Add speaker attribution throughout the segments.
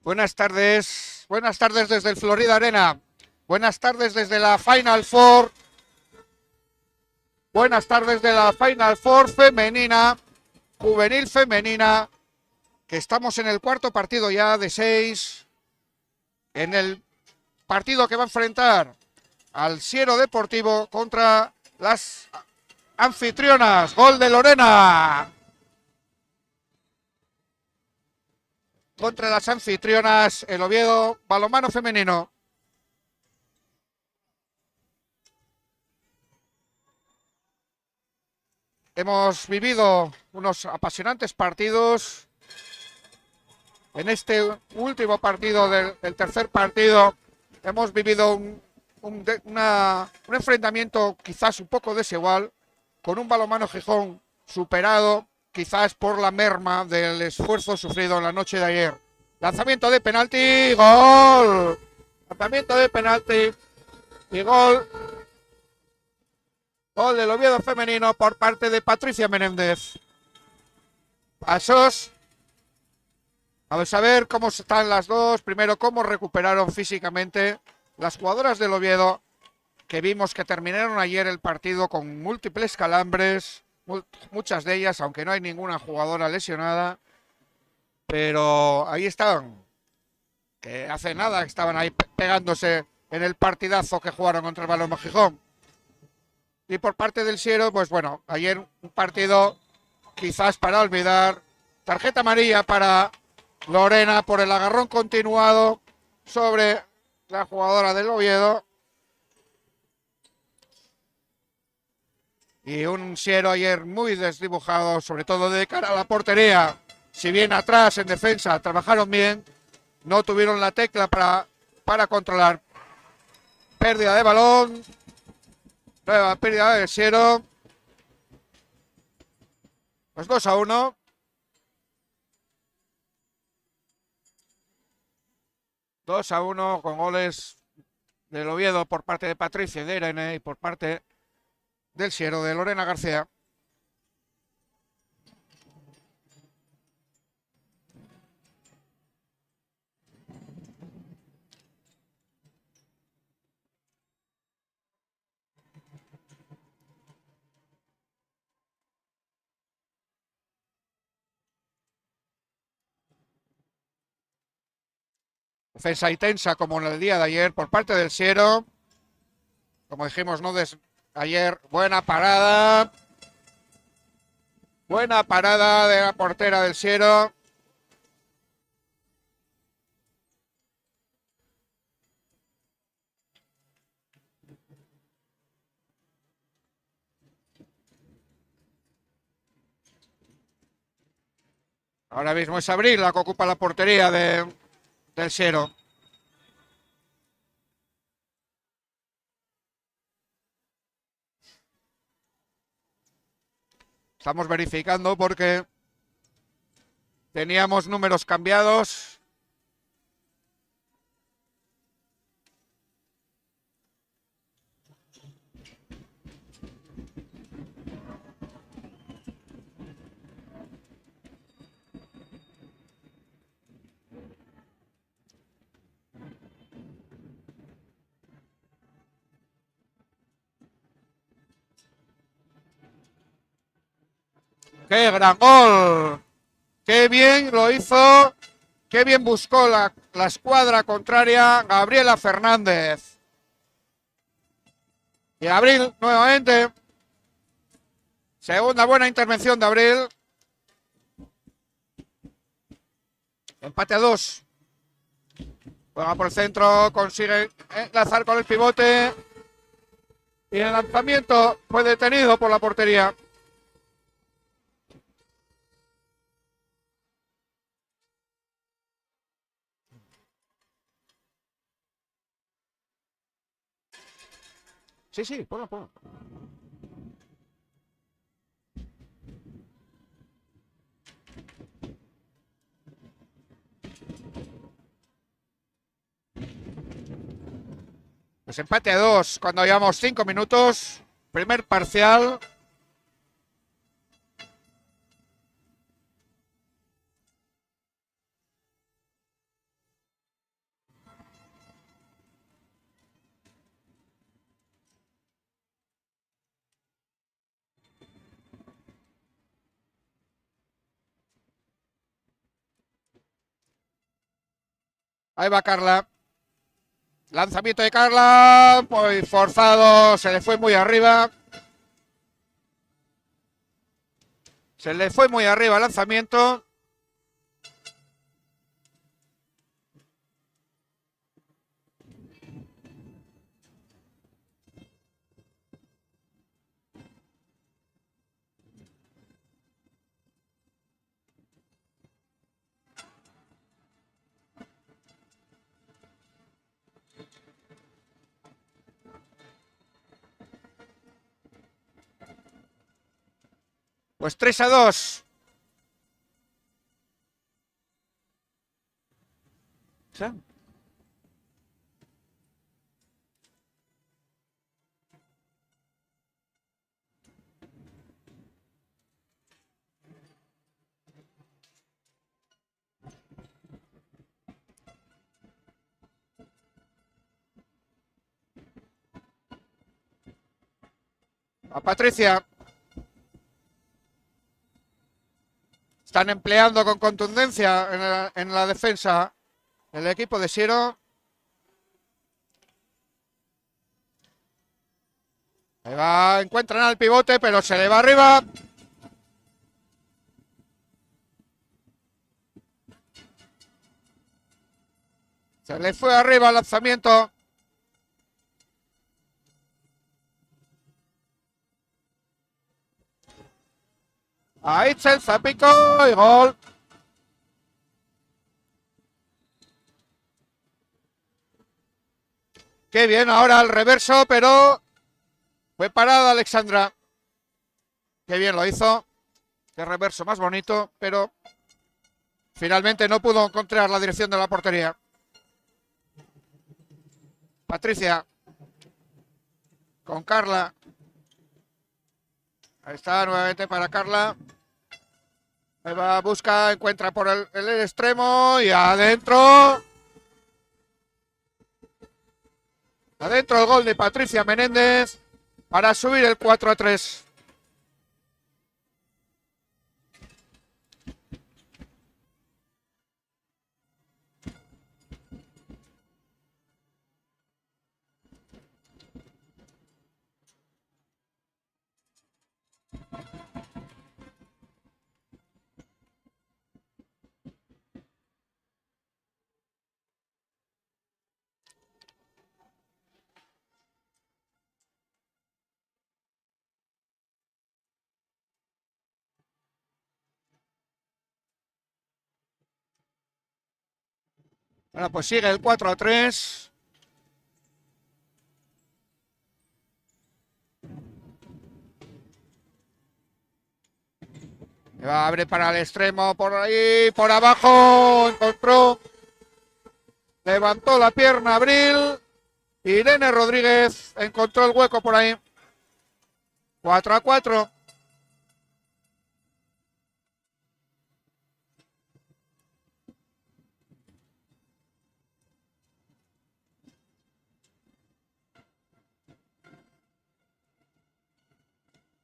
Speaker 1: Buenas tardes desde el Florida Arena, buenas tardes desde la Final Four, buenas tardes de la Final Four femenina, juvenil femenina, que estamos en el cuarto partido ya de 6, en el partido que va a enfrentar al Siero Deportivo contra las anfitrionas. Gol de Lorena. Contra las anfitrionas, el Oviedo, balonmano femenino. Hemos vivido unos apasionantes partidos En este último partido del tercer partido hemos vivido un enfrentamiento quizás un poco desigual, con un balonmano Gijón superado quizás por la merma del esfuerzo sufrido en la noche de ayer. Lanzamiento de penalti, gol. Lanzamiento de penalti y gol. Gol del Oviedo femenino por parte de Patricia Menéndez. Pasos. Vamos a ver cómo están las dos. Primero, cómo recuperaron físicamente las jugadoras del Oviedo, que vimos que terminaron ayer el partido con múltiples calambres, muchas de ellas, aunque no hay ninguna jugadora lesionada, pero ahí estaban, que hace nada estaban ahí pegándose en el partidazo que jugaron contra el Balonmano Gijón. Y por parte del Siero, pues bueno, ayer un partido quizás para olvidar. Tarjeta amarilla para Lorena por el agarrón continuado sobre la jugadora del Oviedo. Y un Siero ayer muy desdibujado, sobre todo de cara a la portería. Si bien atrás en defensa trabajaron bien, no tuvieron la tecla para controlar. Pérdida de balón. Nueva pérdida del Siero. Pues 2-1. 2-1 con goles del Oviedo por parte de Patricia de Irene y por parte del Siero de Lorena García. Defensa intensa como en el día de ayer por parte del Siero. Como dijimos, no ayer, buena parada. Buena parada de la portera del Siero. Ahora mismo es Abril la que ocupa la portería del Siero. Estamos verificando porque teníamos números cambiados. ¡Qué gran gol! ¡Qué bien lo hizo! ¡Qué bien buscó la escuadra contraria! Gabriela Fernández. Y Abril nuevamente. Segunda buena intervención de Abril. Empate a 2. Juega por el centro, consigue enlazar con el pivote. Y el lanzamiento fue detenido por la portería. Sí, ponlo. Pues empate a 2 cuando llevamos 5 minutos. Primer parcial. Ahí va Carla. Lanzamiento de Carla. Muy forzado. Se le fue muy arriba. Se le fue muy arriba el lanzamiento. Pues 3-2. ¿Sí? A Patricia. Están empleando con contundencia en la defensa el equipo de Siero. Ahí va, encuentran al pivote, pero se le va arriba. Se le fue arriba el lanzamiento. A Itzel, Zapico y gol. Qué bien ahora el reverso, pero fue parada Alexandra. Qué bien lo hizo. Qué reverso más bonito, pero finalmente no pudo encontrar la dirección de la portería. Patricia. Con Carla. Ahí está nuevamente para Carla. Ahí va, busca, encuentra por el extremo y adentro. Adentro el gol de Patricia Menéndez para subir el 4-3. Bueno, pues sigue el 4-3. Abre para el extremo, por ahí, por abajo, encontró. Levantó la pierna Abril. Irene Rodríguez encontró el hueco por ahí. 4-4.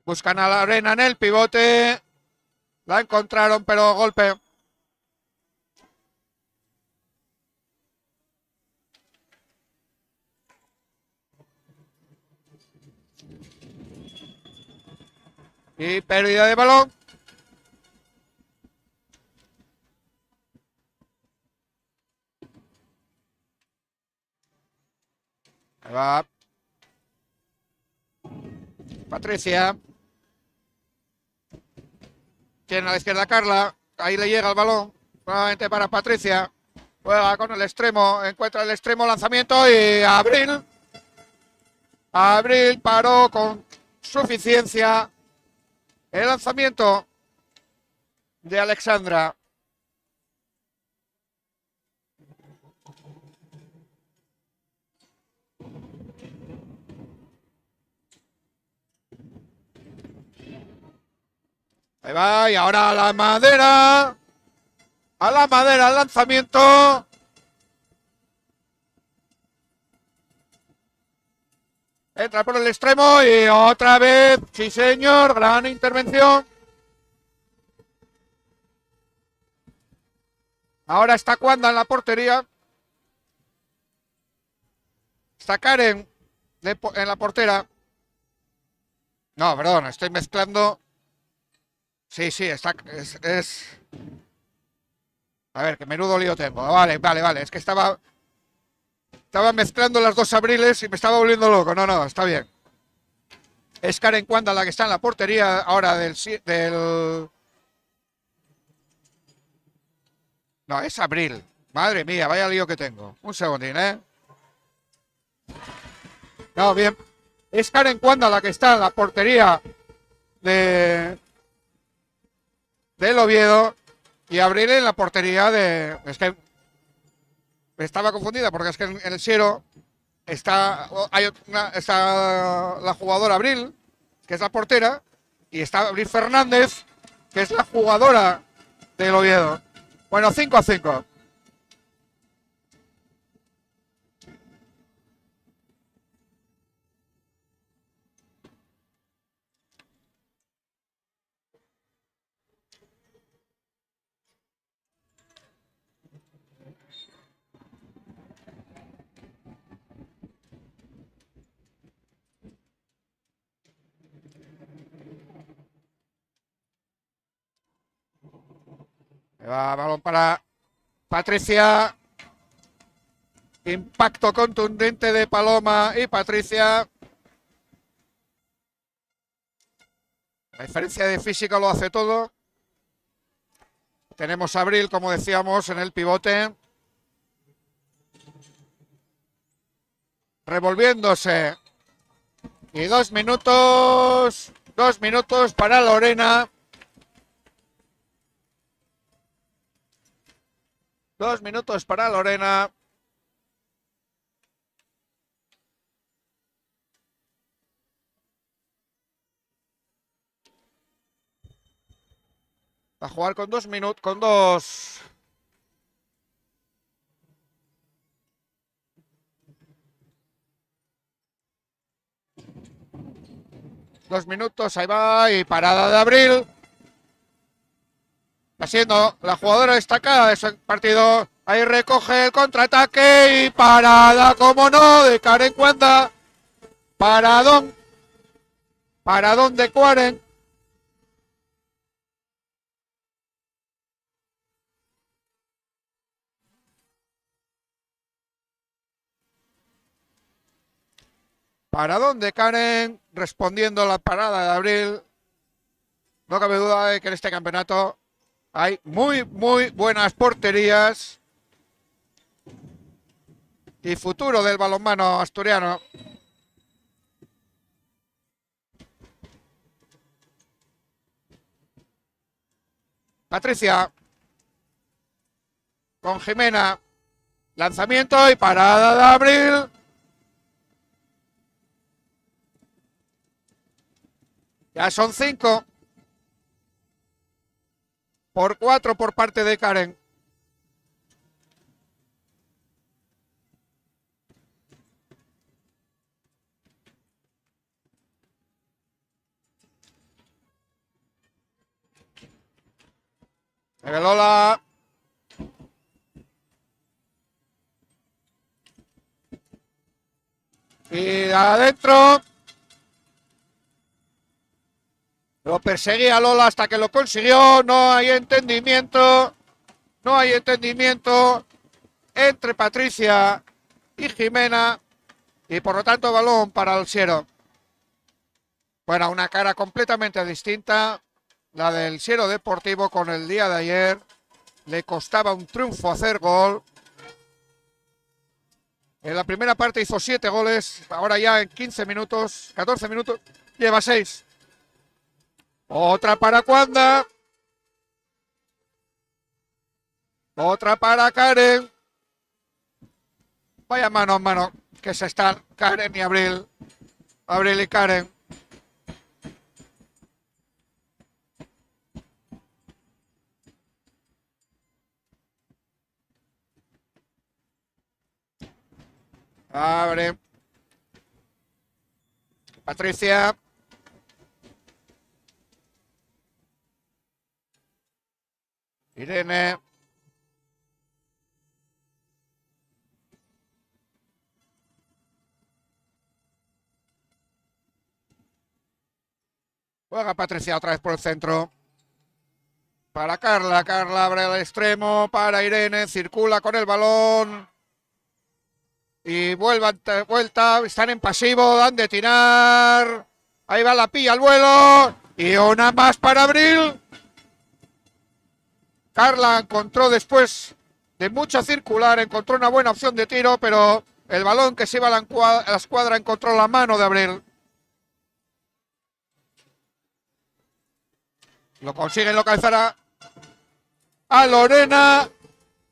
Speaker 1: Buscan a la arena en el pivote. La encontraron, pero golpe. Y pérdida de balón. Ahí va. Patricia. Tiene a la izquierda Carla. Ahí le llega el balón. Nuevamente para Patricia. Juega con el extremo. Encuentra el extremo, lanzamiento y Abril. Abril paró con suficiencia el lanzamiento de Alexandra. Ahí va, y ahora a la madera. A la madera el lanzamiento. Entra por el extremo y otra vez. Sí, señor, gran intervención. Ahora está Cuanda en la portería. Está Karen en la portera. No, perdón, estoy mezclando. Sí, está. A ver, que menudo lío tengo. Vale. Es que estaba mezclando las dos Abriles y me estaba volviendo loco. No, está bien. Es Karen Cuanda la que está en la portería ahora del... No, es Abril. Madre mía, vaya lío que tengo. Un segundín, ¿eh? No, bien. Es Karen Cuanda la que está en la portería de del Oviedo. Y Abril en la portería de... Es que estaba confundida porque es que en el Siero está la jugadora Abril, que es la portera, y está Abril Fernández, que es la jugadora del Oviedo. Bueno, 5-5. Va balón para Patricia. Impacto contundente de Paloma y Patricia. La diferencia de física lo hace todo. Tenemos a Abril, como decíamos, en el pivote. Revolviéndose. Y 2 minutos. 2 minutos para Lorena. 2 minutos para Lorena. Va a jugar con 2 minutos. Con 2. Dos minutos, ahí va, y parada de Abril. Está siendo la jugadora destacada de ese partido. Ahí recoge el contraataque y parada, como no, de Karen Cuanda. Paradón. Paradón de Karen. Paradón de Karen, respondiendo a la parada de Abril. No cabe duda de que en este campeonato hay muy buenas porterías. Y futuro del balonmano asturiano. Patricia. Con Jimena. Lanzamiento y parada de Abril. Ya son 5. Por 4 por parte de Karen. Lola. Y adentro. Lo perseguía Lola hasta que lo consiguió. No hay entendimiento. No hay entendimiento entre Patricia y Jimena. Y por lo tanto balón para el Siero. Bueno, una cara completamente distinta. La del Siero Deportivo con el día de ayer. Le costaba un triunfo hacer gol. En la primera parte hizo 7 goles. Ahora ya en 15 minutos, 14 minutos, lleva 6. Otra para Cuanda. Otra para Karen. Vaya mano a mano que se están Karen y Abril. Abril y Karen. Abre. Patricia. Irene. Juega Patricia otra vez por el centro. Para Carla. Carla abre al extremo. Para Irene. Circula con el balón. Y vuelta. Están en pasivo. Dan de tirar. Ahí va la pilla al vuelo. Y una más para Abril. Carla encontró después de mucha circular. Encontró una buena opción de tiro. Pero el balón que se iba a la escuadra encontró la mano de Abril. Lo consiguen localizar a Lorena.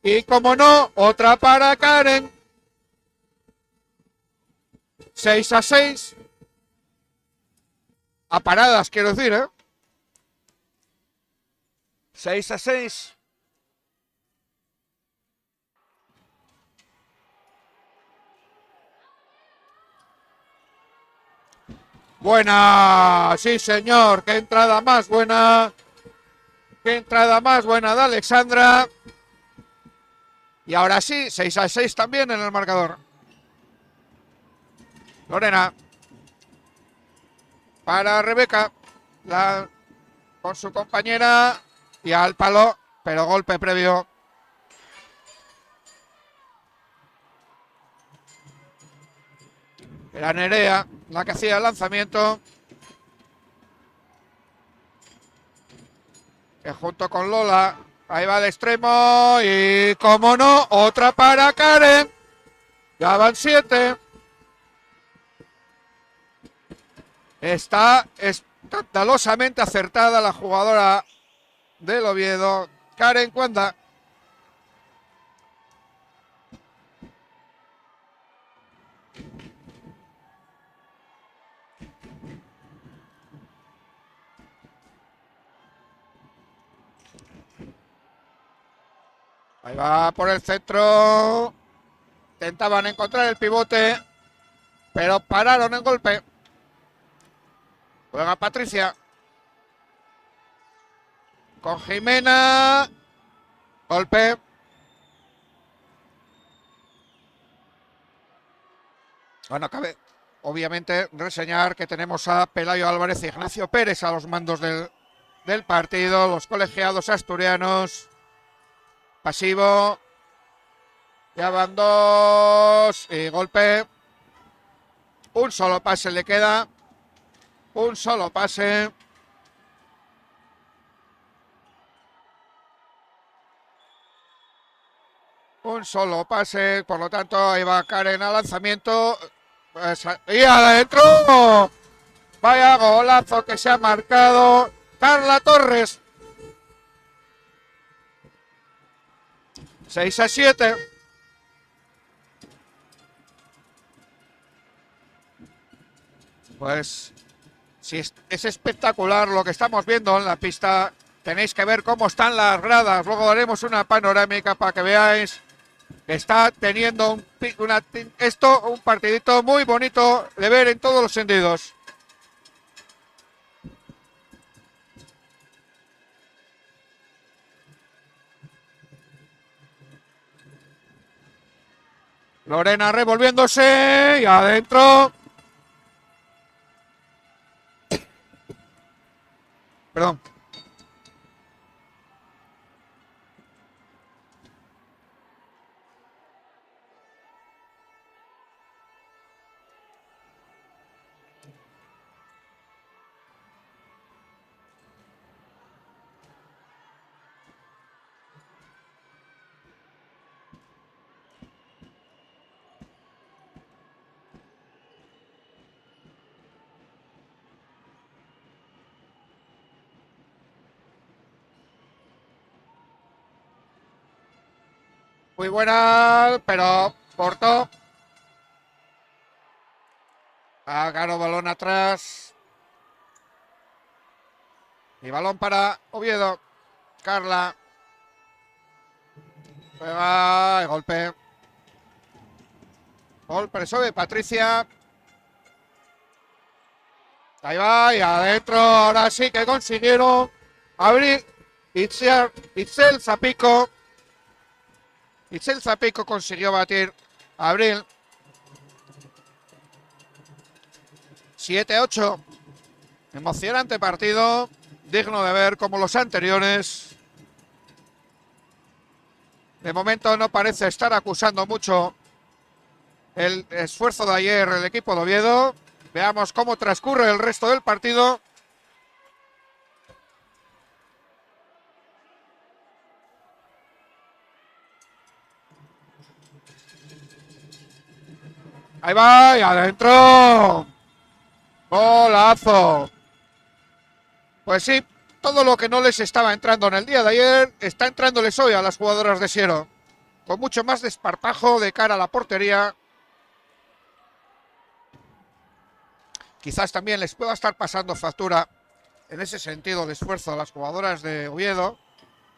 Speaker 1: Y como no, otra para Karen. 6-6. A paradas, quiero decir, ¿eh? 6-6. Buena, sí señor, qué entrada más buena. Qué entrada más buena de Alexandra. Y ahora sí, 6-6 también en el marcador. Lorena. Para Rebeca. Con su compañera. Y al palo, pero golpe previo. Era Nerea la que hacía el lanzamiento. Que junto con Lola, ahí va al extremo. Y como no, otra para Karen. Ya van 7. Está escandalosamente acertada la jugadora del Oviedo, Karen Cuanda. Ahí va por el centro. Intentaban encontrar el pivote, pero pararon en golpe. Juega Patricia. Con Jimena. Golpe. Bueno, cabe obviamente reseñar que tenemos a Pelayo Álvarez y Ignacio Pérez a los mandos del partido. Los colegiados asturianos. Pasivo. Ya van 2. Y golpe. Un solo pase le queda. Un solo pase. Un solo pase. Por lo tanto, ahí va Karen al lanzamiento. Y adentro. Vaya golazo que se ha marcado Carla Torres. 6-7. Pues sí, es espectacular lo que estamos viendo en la pista. Tenéis que ver cómo están las gradas. Luego daremos una panorámica para que veáis que está teniendo un partidito muy bonito de ver en todos los sentidos. Lorena revolviéndose y adentro. Perdón. Muy buena, pero corto. Agarro balón atrás. Y balón para Oviedo. Carla. Juega, golpe. Golpe sobre Patricia. Ahí va, y adentro. Ahora sí que consiguieron abrir. Itzel Zapico. Itzel Zapico consiguió batir a Abril. 7-8. Emocionante partido. Digno de ver como los anteriores. De momento no parece estar acusando mucho el esfuerzo de ayer el equipo de Oviedo. Veamos cómo transcurre el resto del partido. Ahí va, y adentro. Golazo. Pues sí, todo lo que no les estaba entrando en el día de ayer, está entrándoles hoy a las jugadoras de Siero. Con mucho más desparpajo de cara a la portería. Quizás también les pueda estar pasando factura en ese sentido de esfuerzo a las jugadoras de Oviedo,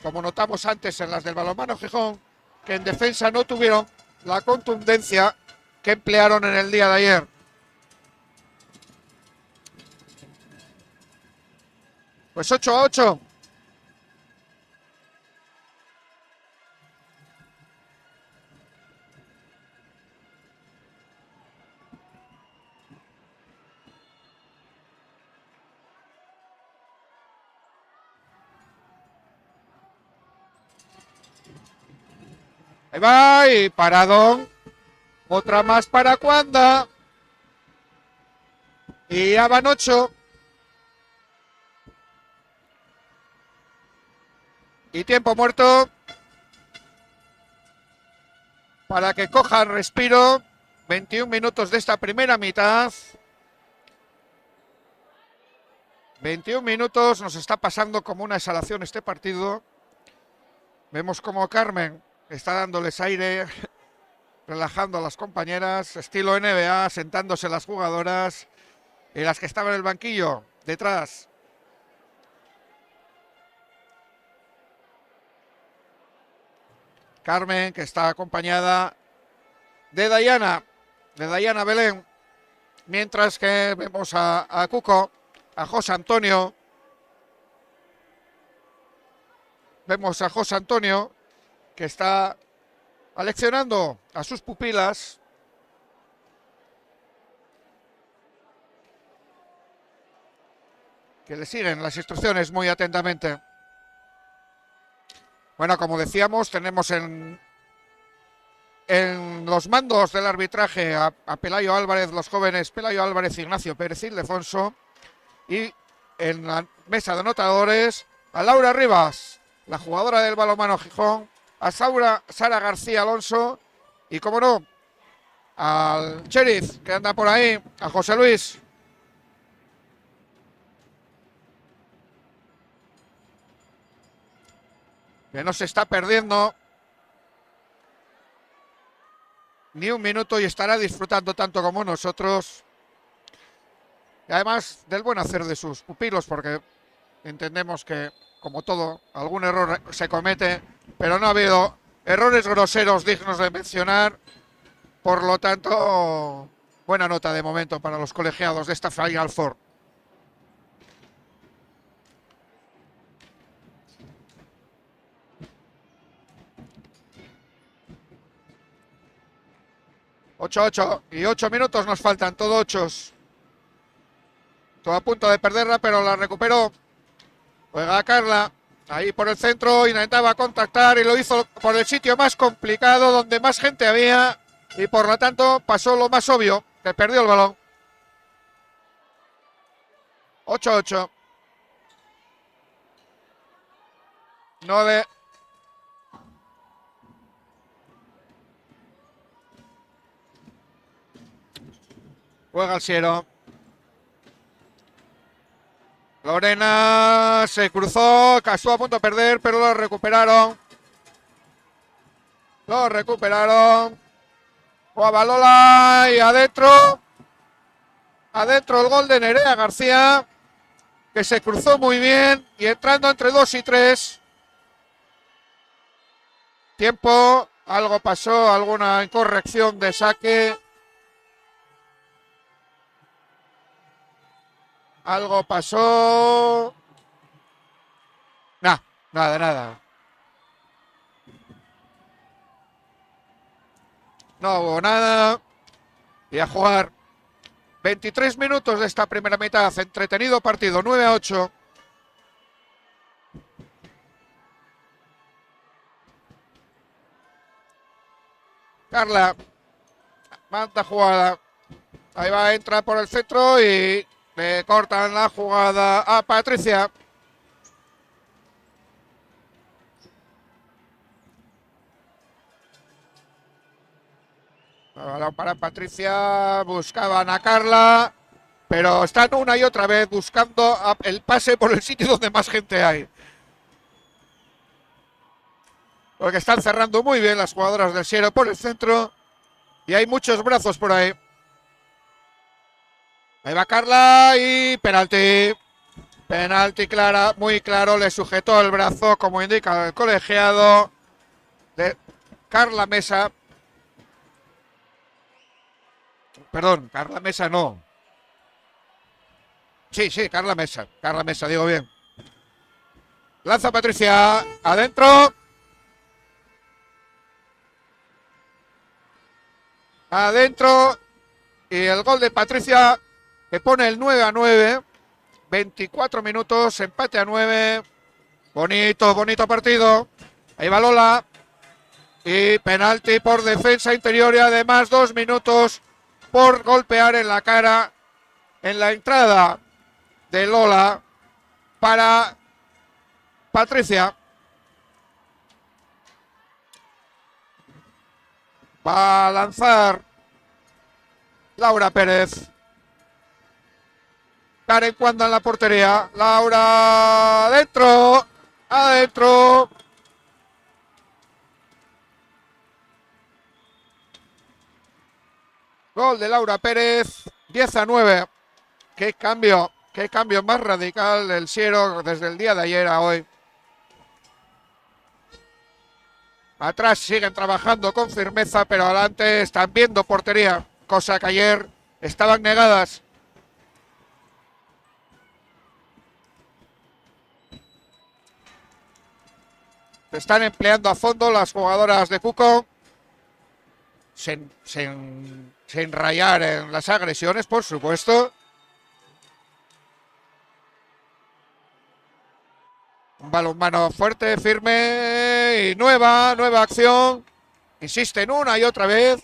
Speaker 1: como notamos antes en las del balonmano Gijón, que en defensa no tuvieron la contundencia que emplearon en el día de ayer. Pues 8-8. Ahí va, y paradón. Otra más para Cuanda. Y ya van 8. Y tiempo muerto para que cojan respiro. 21 minutos de esta primera mitad. 21 minutos, nos está pasando como una exhalación este partido. Vemos como Carmen está dándoles aire, relajando a las compañeras, estilo NBA, sentándose las jugadoras y las que estaban en el banquillo, detrás. Carmen, que está acompañada de Dayana Belén, mientras que vemos a Cuco, a José Antonio. Vemos a José Antonio, que está aleccionando a sus pupilas. Que le siguen las instrucciones muy atentamente. Bueno, como decíamos, tenemos en los mandos del arbitraje a Pelayo Álvarez, los jóvenes Pelayo Álvarez, Ignacio Pérez Ildefonso, y en la mesa de anotadores a Laura Rivas, la jugadora del balonmano Gijón, a Sara García Alonso y, como no, al Sheriff que anda por ahí, a José Luis. Que no se está perdiendo ni un minuto y estará disfrutando tanto como nosotros. Y además del buen hacer de sus pupilos, porque entendemos que, como todo, algún error se comete, pero no ha habido errores groseros dignos de mencionar. Por lo tanto, buena nota de momento para los colegiados de esta Final Four. ...8-8 y 8 minutos nos faltan, todo 8. Todo a punto de perderla, pero la recuperó. Juega Carla, ahí por el centro, intentaba contactar y lo hizo por el sitio más complicado, donde más gente había, y por lo tanto pasó lo más obvio, que perdió el balón. 8-8. 9. Juega el Siero. Lorena se cruzó, estuvo a punto de perder, pero lo recuperaron. Lo recuperaron. Jugaba Lola y adentro. Adentro el gol de Nerea García, que se cruzó muy bien y entrando entre 2 y 3. Tiempo, algo pasó, alguna incorrección de saque. Algo pasó. Nada. No hubo nada. Y a jugar 23 minutos de esta primera mitad. Entretenido partido, 9-8. Carla manda jugada. Ahí va, entra por el centro y le cortan la jugada a Patricia. Balón para Patricia. Buscaban a Carla. pero están una y otra vez buscando el pase por el sitio donde más gente hay. Porque están cerrando muy bien las jugadoras del Siero por el centro y hay muchos brazos por ahí. Ahí va Carla y penalti. Penalti clara, muy claro, le sujetó el brazo, como indica el colegiado de Carla Mesa. Perdón, Carla Mesa no. Sí, Carla Mesa, digo bien. Lanza Patricia, adentro. Adentro. Y el gol de Patricia que pone el 9-9. 24 minutos, empate a 9. Bonito partido. Ahí va Lola. Y penalti por defensa interior y además 2 minutos por golpear en la cara en la entrada de Lola para Patricia. Va a lanzar Laura Pérez. Karen Cuanda en la portería. Laura adentro. Adentro. Gol de Laura Pérez. 10-9. Qué cambio más radical del Siero desde el día de ayer a hoy. Atrás siguen trabajando con firmeza, pero adelante están viendo portería, cosa que ayer estaban negadas. Se están empleando a fondo las jugadoras de Cuco, sin rayar en las agresiones, por supuesto. Un balonmano fuerte, firme y nueva acción. Insisten una y otra vez.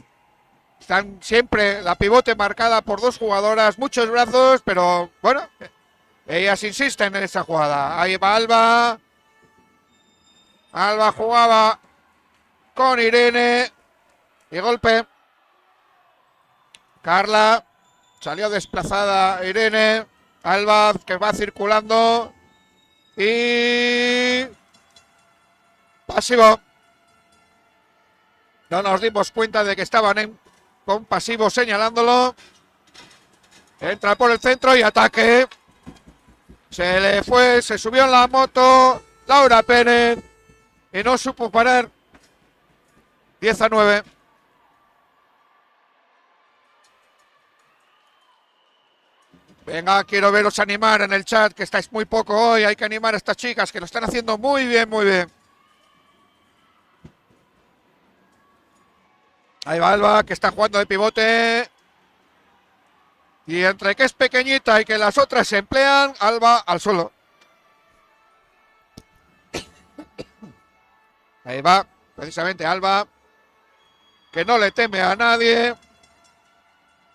Speaker 1: Están siempre la pivote marcada por dos jugadoras, muchos brazos, pero bueno, ellas insisten en esa jugada. Ahí va Alba. Alba jugaba con Irene y golpe. Carla, salió desplazada Irene. Alba que va circulando y pasivo. No nos dimos cuenta de que estaban con pasivo señalándolo. Entra por el centro y ataque. Se le fue, se subió en la moto Laura Pérez y no supo parar. 10-9. Venga, quiero veros animar en el chat, que estáis muy poco hoy. Hay que animar a estas chicas que lo están haciendo muy bien, muy bien. Ahí va Alba, que está jugando de pivote. Y entre que es pequeñita y que las otras se emplean, Alba al suelo. Ahí va, precisamente Alba, que no le teme a nadie.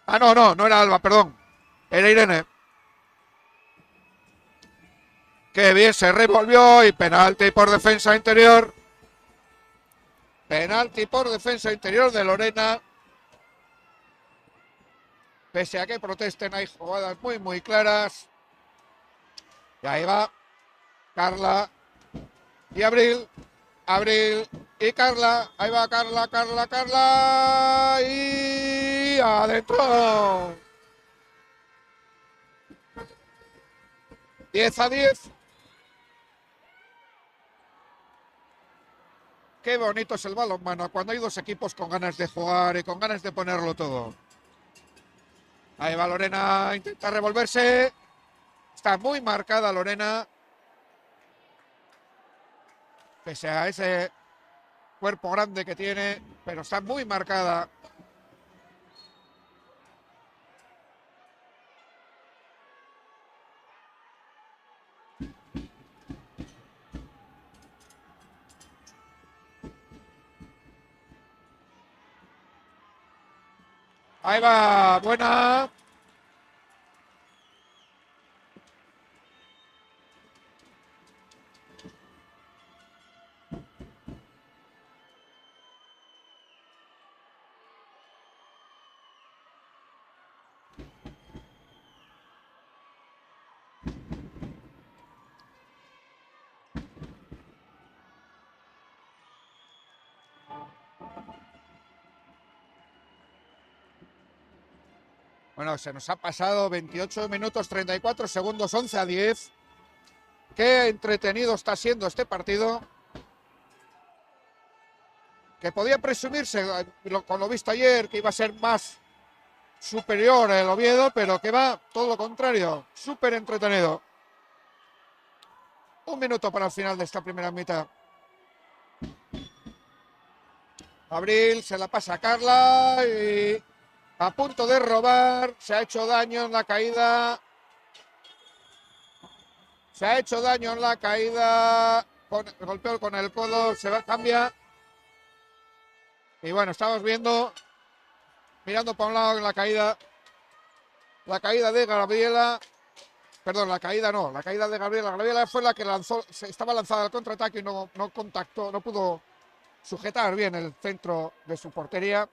Speaker 1: Ah, no era Alba, perdón. Era Irene. Qué bien se revolvió y penalti por defensa interior. Penalti por defensa interior de Lorena. Pese a que protesten, hay jugadas muy claras. Y ahí va Carla y Abril. Abril y Carla. Ahí va Carla. Y adentro. 10-10. Qué bonito es el balonmano cuando hay dos equipos con ganas de jugar y con ganas de ponerlo todo. Ahí va Lorena, intenta revolverse. Está muy marcada Lorena. Pese a ese cuerpo grande que tiene, pero está muy marcada. Ahí va, buena. Bueno, se nos ha pasado 28 minutos 34 segundos, 11-10. Qué entretenido está siendo este partido. Que podía presumirse, con lo visto ayer, que iba a ser más superior el Oviedo, pero que va todo lo contrario, súper entretenido. 1 minuto para el final de esta primera mitad. Abril se la pasa a Carla y a punto de robar, se ha hecho daño en la caída. Se ha hecho daño en la caída, golpeó con el codo, se va, cambia. Y bueno, estamos viendo, mirando para un lado en la caída de Gabriela. Perdón, la caída de Gabriela. Gabriela fue la que lanzó, estaba lanzada al contraataque y no contactó, no pudo sujetar bien el centro de su portería.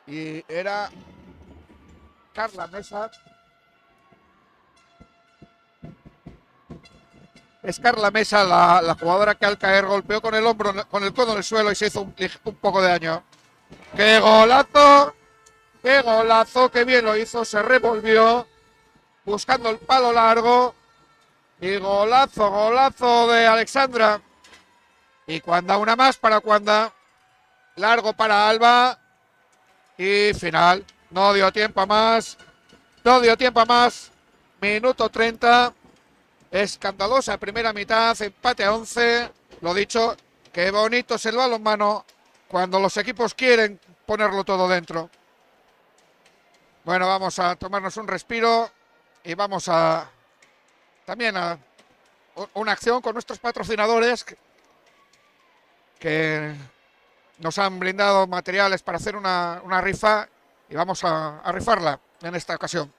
Speaker 1: Y era Carla Mesa. Es Carla Mesa, la jugadora que al caer golpeó con el hombro, con el codo en el suelo y se hizo un poco de daño. ¡Qué golazo! ¡Qué golazo! ¡Qué bien lo hizo! Se revolvió buscando el palo largo. Y golazo de Alexandra. Y Cuanda una más para Cuanda. Largo para Alba. Y final. No dio tiempo a más. Minuto 30. Escandalosa primera mitad. Empate a 11. Lo dicho, qué bonito es el balonmano cuando los equipos quieren ponerlo todo dentro. Bueno, vamos a tomarnos un respiro. Y vamos a también a una acción con nuestros patrocinadores que nos han brindado materiales para hacer una rifa y vamos a rifarla en esta ocasión.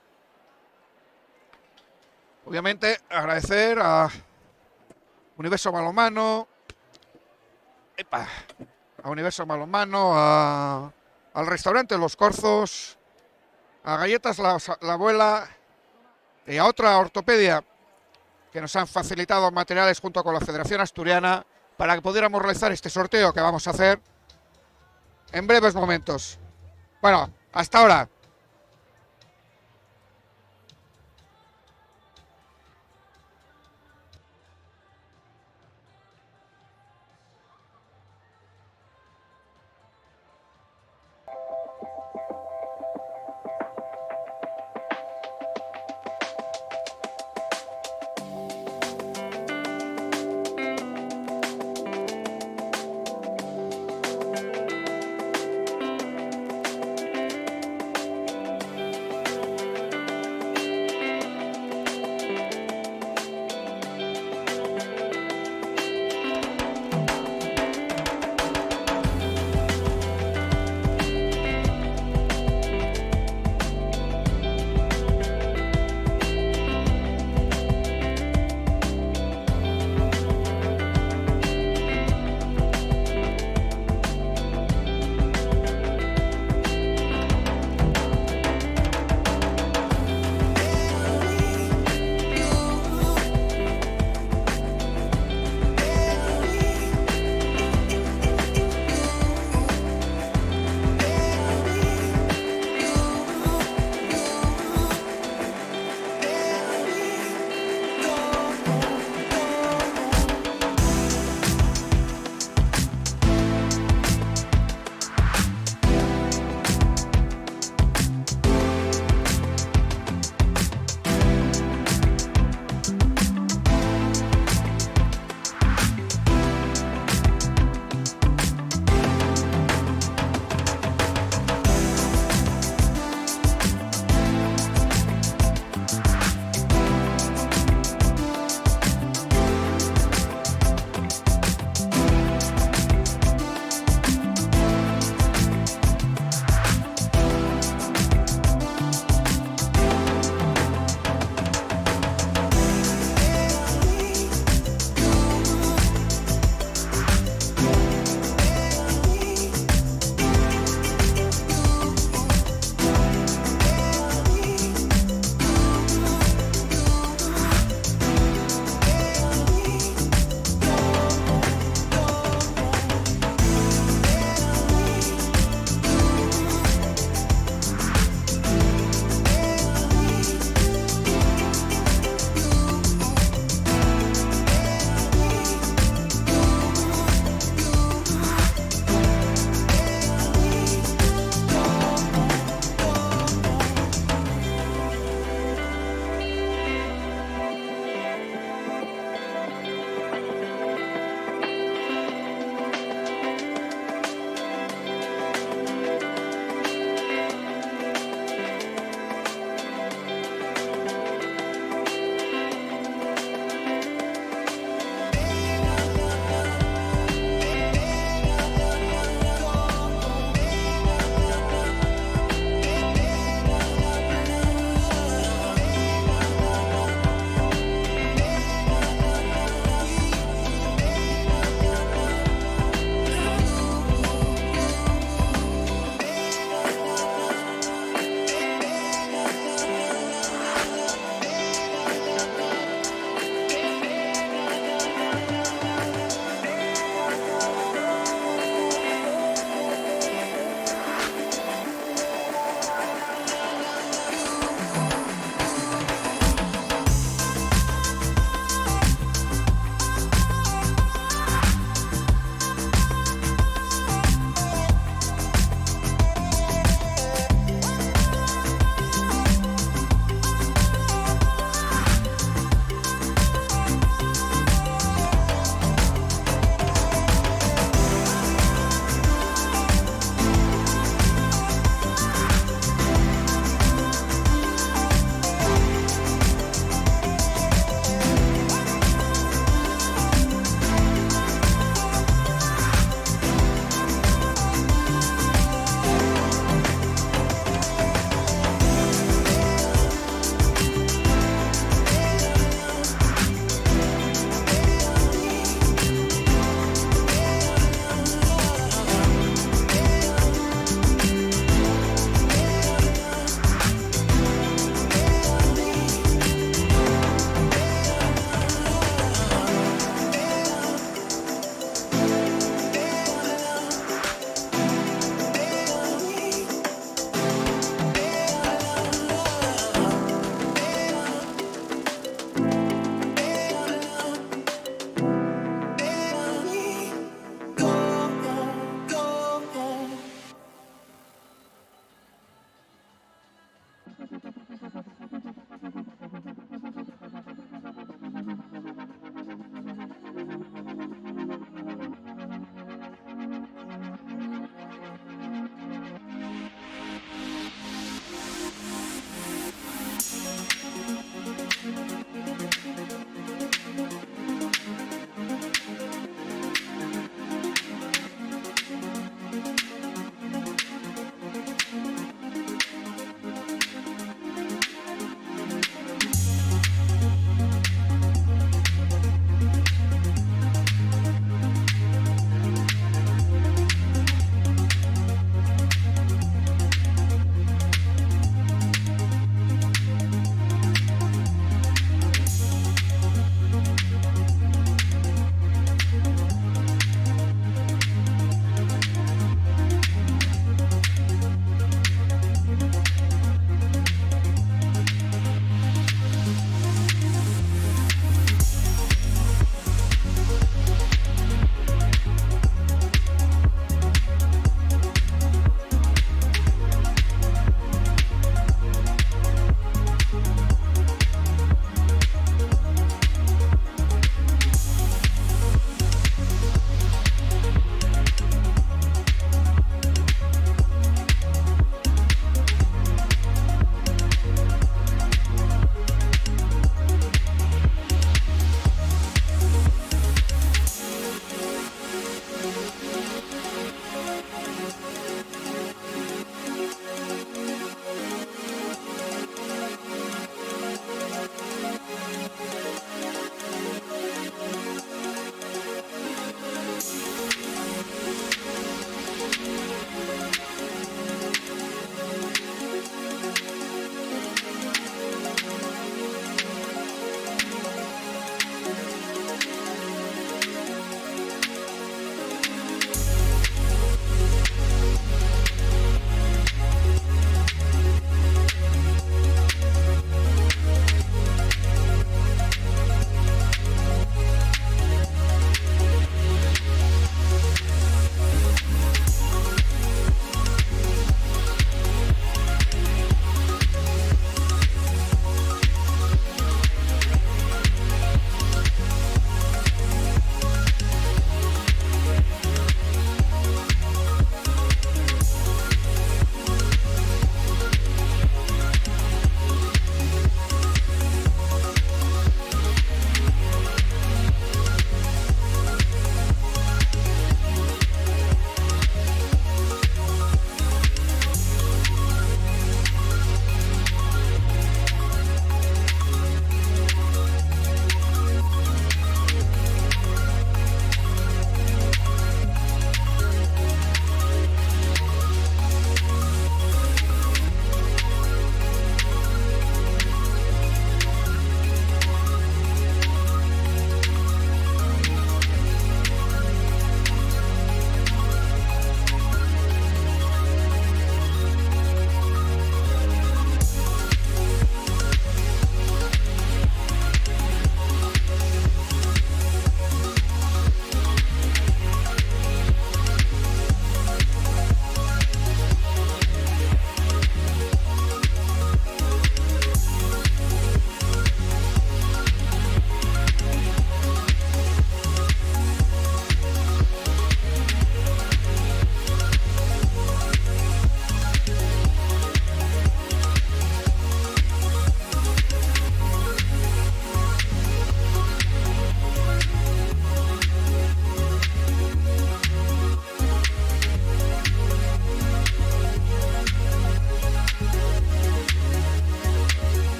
Speaker 1: Obviamente agradecer a Universo Balonmano, al restaurante Los Corzos, a Galletas la Abuela y a otra ortopedia que nos han facilitado materiales junto con la Federación Asturiana para que pudiéramos realizar este sorteo que vamos a hacer en breves momentos. Bueno, hasta ahora.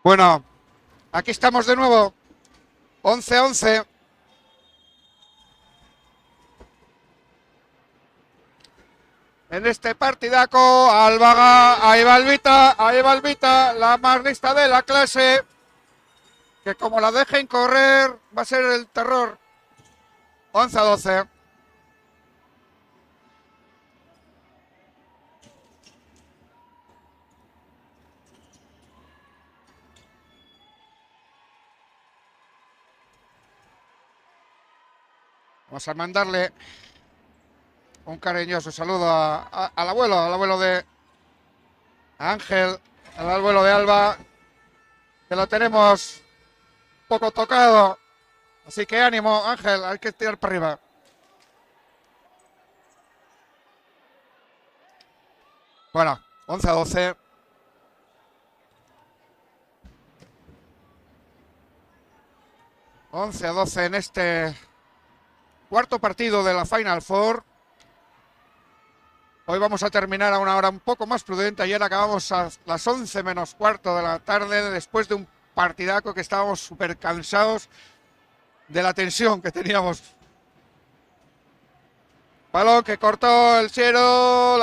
Speaker 1: Bueno, aquí estamos de nuevo. 11-11. En este partidaco, Albaga, ahí va Albita, la más lista de la clase, que como la dejen correr, va a ser el terror. 11-12. Vamos a mandarle un cariñoso saludo al abuelo de Ángel, al abuelo de Alba, que lo tenemos poco tocado. Así que ánimo, Ángel, hay que tirar para arriba. Bueno, 11-12. En este cuarto partido de la Final Four. Hoy vamos a terminar a una hora un poco más prudente. Ayer acabamos a las 11 menos cuarto de la tarde, después de un partidaco que estábamos súper cansados de la tensión que teníamos. Balón que cortó el Siero,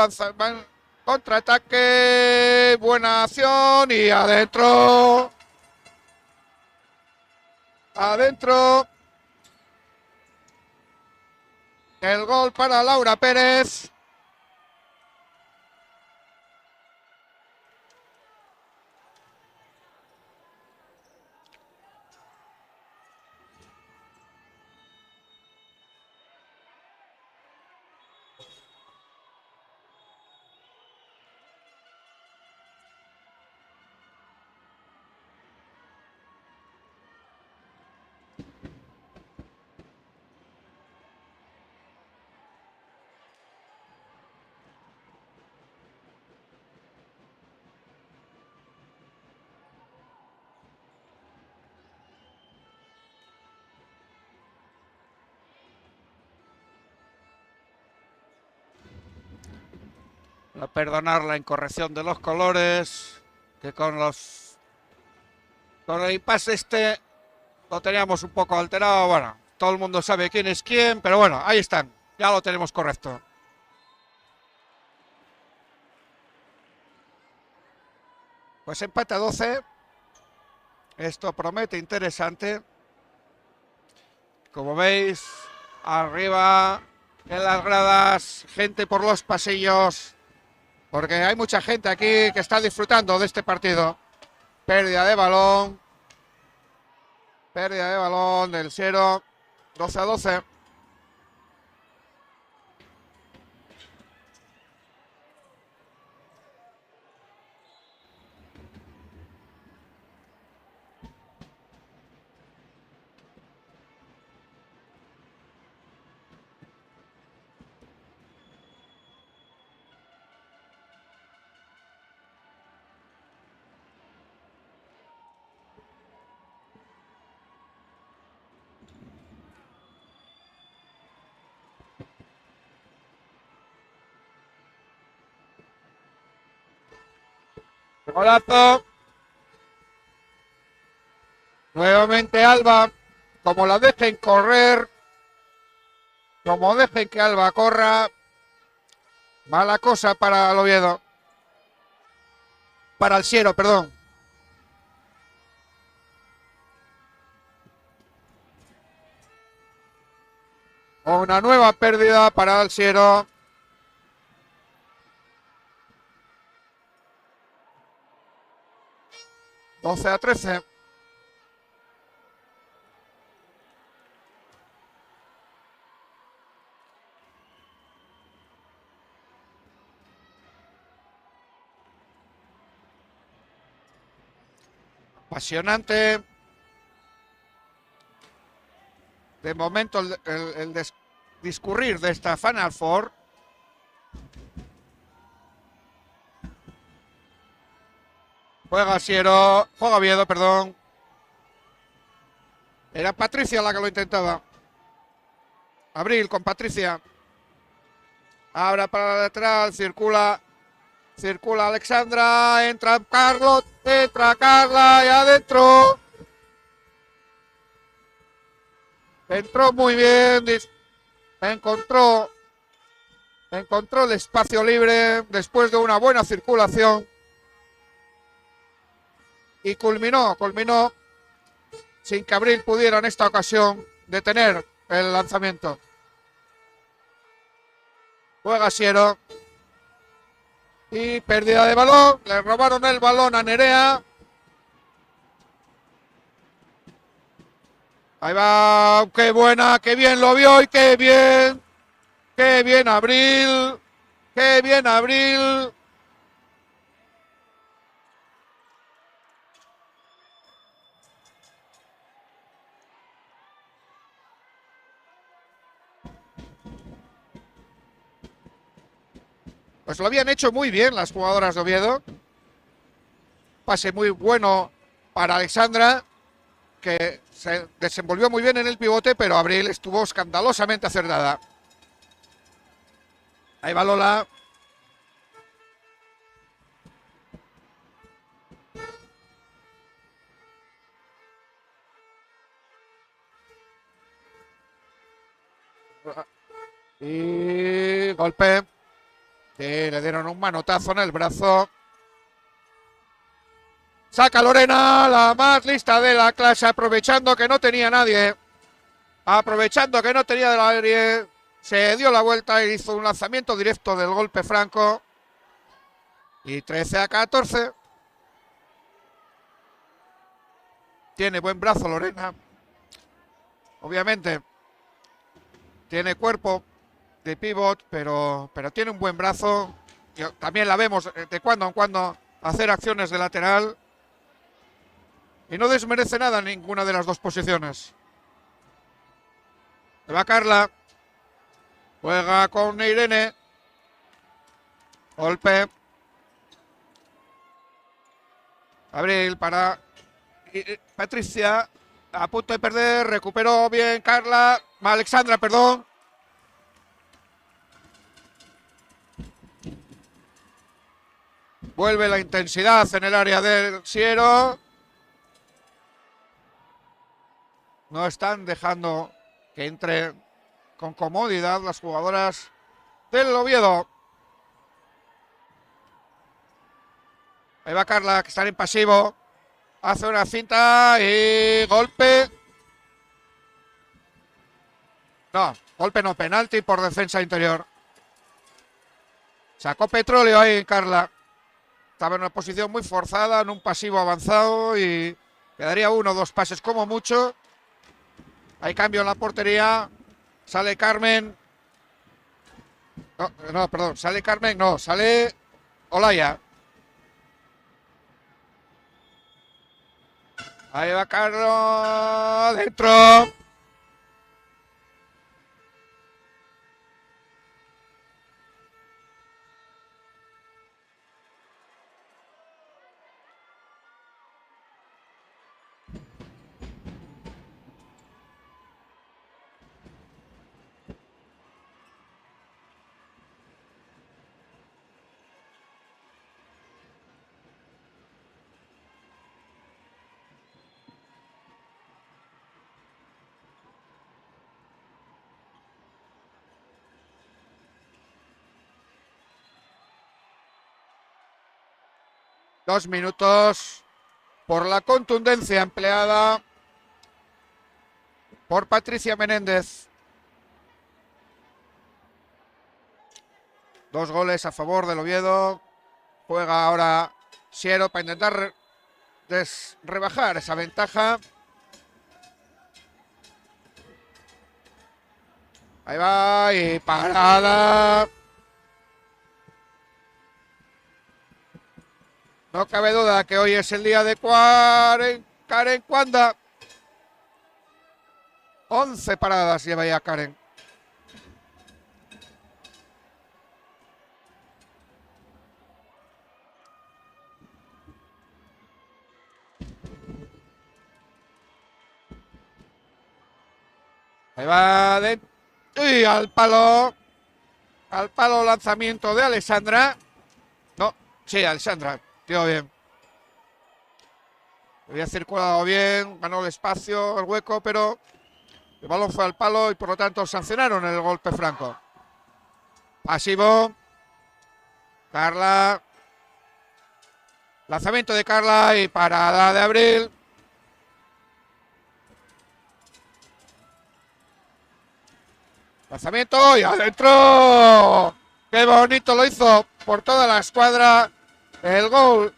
Speaker 1: contraataque, buena acción y adentro. Adentro. El gol para Laura Pérez. A perdonar la incorrección de los colores, que con el impasse este lo teníamos un poco alterado. Bueno, todo el mundo sabe quién es quién, pero bueno, ahí están, ya lo tenemos correcto. Pues empate a 12. Esto promete interesante. Como veis, arriba en las gradas, gente por los pasillos, porque hay mucha gente aquí que está disfrutando de este partido. Pérdida de balón del Siero. 12-12. Golazo. Nuevamente Alba. Como la dejen correr, como dejen que Alba corra, mala cosa para el Oviedo. Para el Siero, perdón. Una nueva pérdida para el Siero. Doce a 13. Apasionante. De momento el discurrir de esta Final Four. Juega Siero, juega Oviedo, perdón. Era Patricia la que lo intentaba. Abril con Patricia. Ahora para la lateral, circula Circula Alexandra, entra Carla y adentro. Entró muy bien, encontró el espacio libre después de una buena circulación y culminó sin que Abril pudiera en esta ocasión detener el lanzamiento. Juega Siero y pérdida de balón, le robaron el balón a Nerea. Ahí va, qué buena, qué bien lo vio y qué bien Abril, qué bien Abril. Pues lo habían hecho muy bien las jugadoras de Oviedo. Pase muy bueno para Alexandra, que se desenvolvió muy bien en el pivote, pero Abril estuvo escandalosamente acertada. Ahí va Lola. Y golpe. Sí, le dieron un manotazo en el brazo. Saca Lorena, la más lista de la clase, aprovechando que no tenía nadie. Aprovechando que no tenía nadie. Se dio la vuelta y hizo un lanzamiento directo del golpe franco. Y 13-14. Tiene buen brazo Lorena. Obviamente tiene cuerpo de pivot, pero tiene un buen brazo. También la vemos de cuando en cuando hacer acciones de lateral. Y no desmerece nada en ninguna de las dos posiciones. Se va Carla. Juega con Irene. Golpe. Abril para Patricia. A punto de perder. Recuperó bien Carla. Alexandra, perdón. Vuelve la intensidad en el área del Siero. No están dejando que entre con comodidad las jugadoras del Oviedo. Ahí va Carla, que está en pasivo. Hace una cinta y golpe. No, golpe no, penalti por defensa interior. Sacó petróleo ahí Carla. Estaba en una posición muy forzada, en un pasivo avanzado y quedaría 1 o 2 pases como mucho. Hay cambio en la portería. Sale Carmen. No, perdón. Sale Carmen, no. Sale Olaya. Ahí va Carlos. Dentro. Dos minutos por la contundencia empleada por Patricia Menéndez. 2 goles a favor del Oviedo. Juega ahora Siero para intentar rebajar esa ventaja. Ahí va y parada. No cabe duda que hoy es el día de Karen Cuanda. 11 paradas lleva ya Karen. Ahí va y al palo lanzamiento de Alexandra. No, Sí, Alexandra, tío, bien. Había circulado bien, ganó el espacio, el hueco, pero el balón fue al palo y por lo tanto sancionaron el golpe franco. Pasivo. Carla. Lanzamiento de Carla y parada de Abril. Lanzamiento y adentro. ¡Qué bonito lo hizo por toda la escuadra! El gol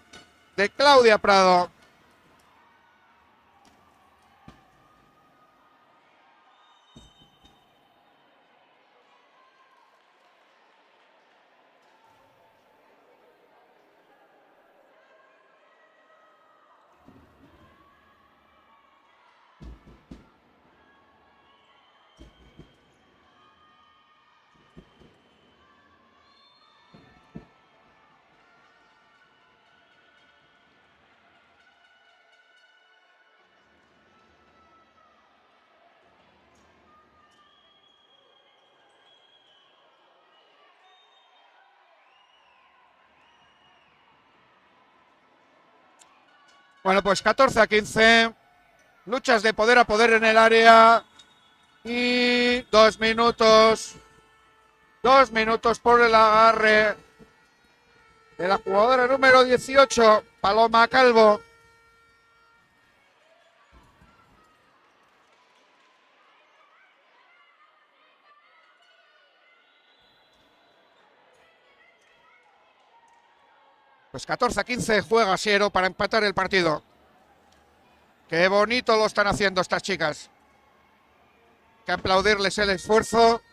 Speaker 1: de Claudia Prado. Bueno, pues 14-15. Luchas de poder a poder en el área. Y 2 minutos. 2 minutos por el agarre de la jugadora número 18, Paloma Calvo. Pues 14-15 juega Siero para empatar el partido. Qué bonito lo están haciendo estas chicas. Hay que aplaudirles el esfuerzo.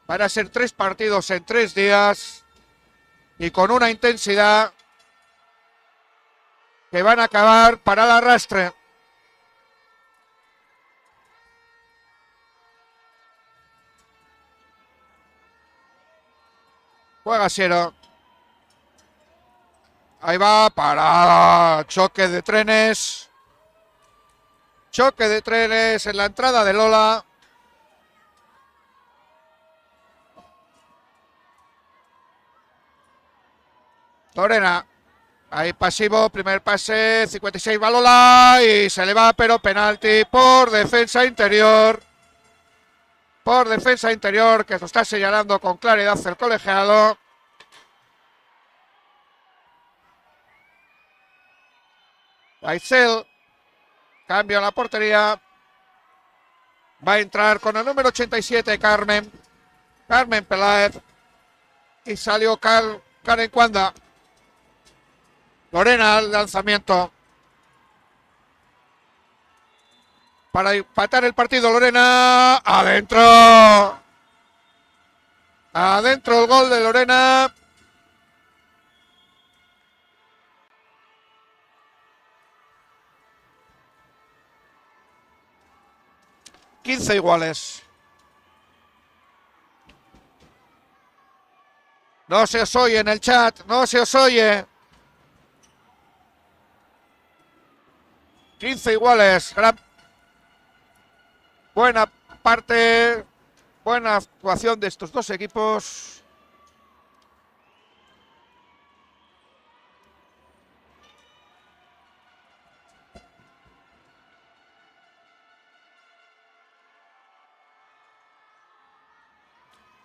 Speaker 1: Van a ser 3 partidos en 3 días y con una intensidad que van a acabar para el arrastre. Juega Siero. Ahí va, para choque de trenes. Choque de trenes en la entrada de Lola. Lorena. Ahí pasivo, primer pase, 56 va Lola y se le va, pero penalti por defensa interior. Por defensa interior, que lo está señalando con claridad el colegiado. Aitzel, cambio en la portería. Va a entrar con el número 87, Carmen Peláez. Y salió Karen Cuanda. Lorena, el lanzamiento. Para empatar el partido, Lorena. Adentro. Adentro el gol de Lorena. ...15 iguales. No se os oye en el chat, no se os oye. 15 iguales. Buena parte, buena actuación de estos dos equipos.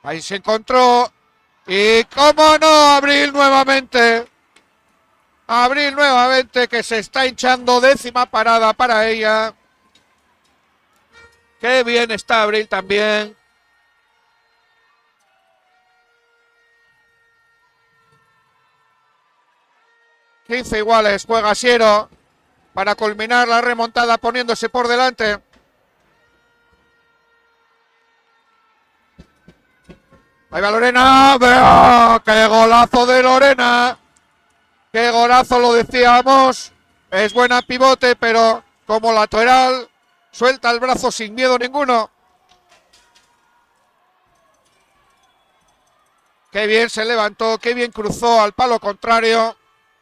Speaker 1: Ahí se encontró. Y cómo no, Abril nuevamente. Abril nuevamente, que se está hinchando, 10ª parada para ella. Qué bien está Abril también. ...15 iguales, juega Siero para culminar la remontada poniéndose por delante. Ahí va Lorena. ¡Vea! ¡Qué golazo de Lorena! ¡Qué golazo! Lo decíamos. Es buena pivote, pero como lateral suelta el brazo sin miedo ninguno. Qué bien se levantó, qué bien cruzó al palo contrario.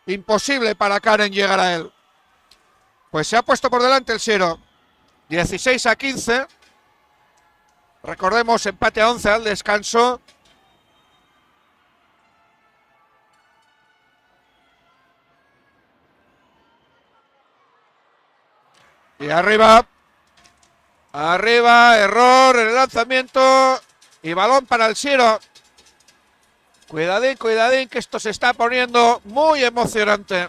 Speaker 1: Imposible para Karen llegar a él. Pues se ha puesto por delante el Siero. 16-15. Recordemos, empate a 11 al descanso. Y arriba. Arriba, error en el lanzamiento. Y balón para el Siero. Cuidadín, cuidadín, que esto se está poniendo muy emocionante.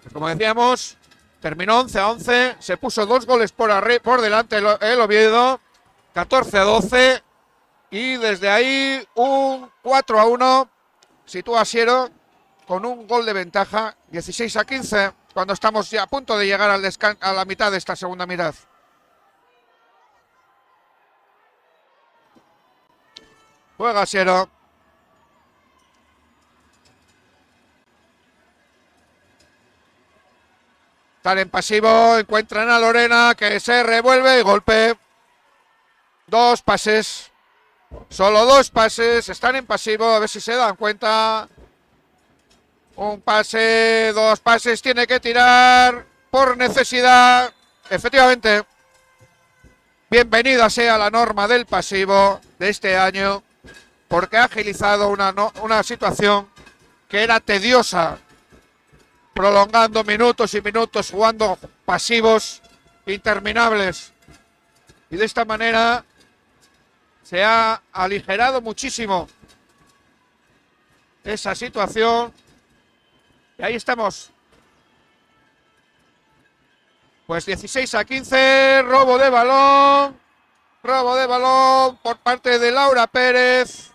Speaker 1: Pues como decíamos, terminó 11-11. Se puso 2 goles por delante el Oviedo. 14-12. Y desde ahí un 4-1. Sitúa a Siero con un gol de ventaja. 16-15. Cuando estamos ya a punto de llegar a la mitad de esta segunda mitad. Juega Siero. Están en pasivo, encuentran a Lorena, que se revuelve y golpe. 2 pases. Solo 2 pases. Están en pasivo, a ver si se dan cuenta. Un pase, 2 pases, tiene que tirar por necesidad. Efectivamente. Bienvenida sea la norma del pasivo de este año, porque ha agilizado una situación que era tediosa, prolongando minutos y minutos, jugando pasivos interminables. Y de esta manera se ha aligerado muchísimo esa situación. Y ahí estamos. Pues 16-15, robo de balón. Robo de balón por parte de Laura Pérez.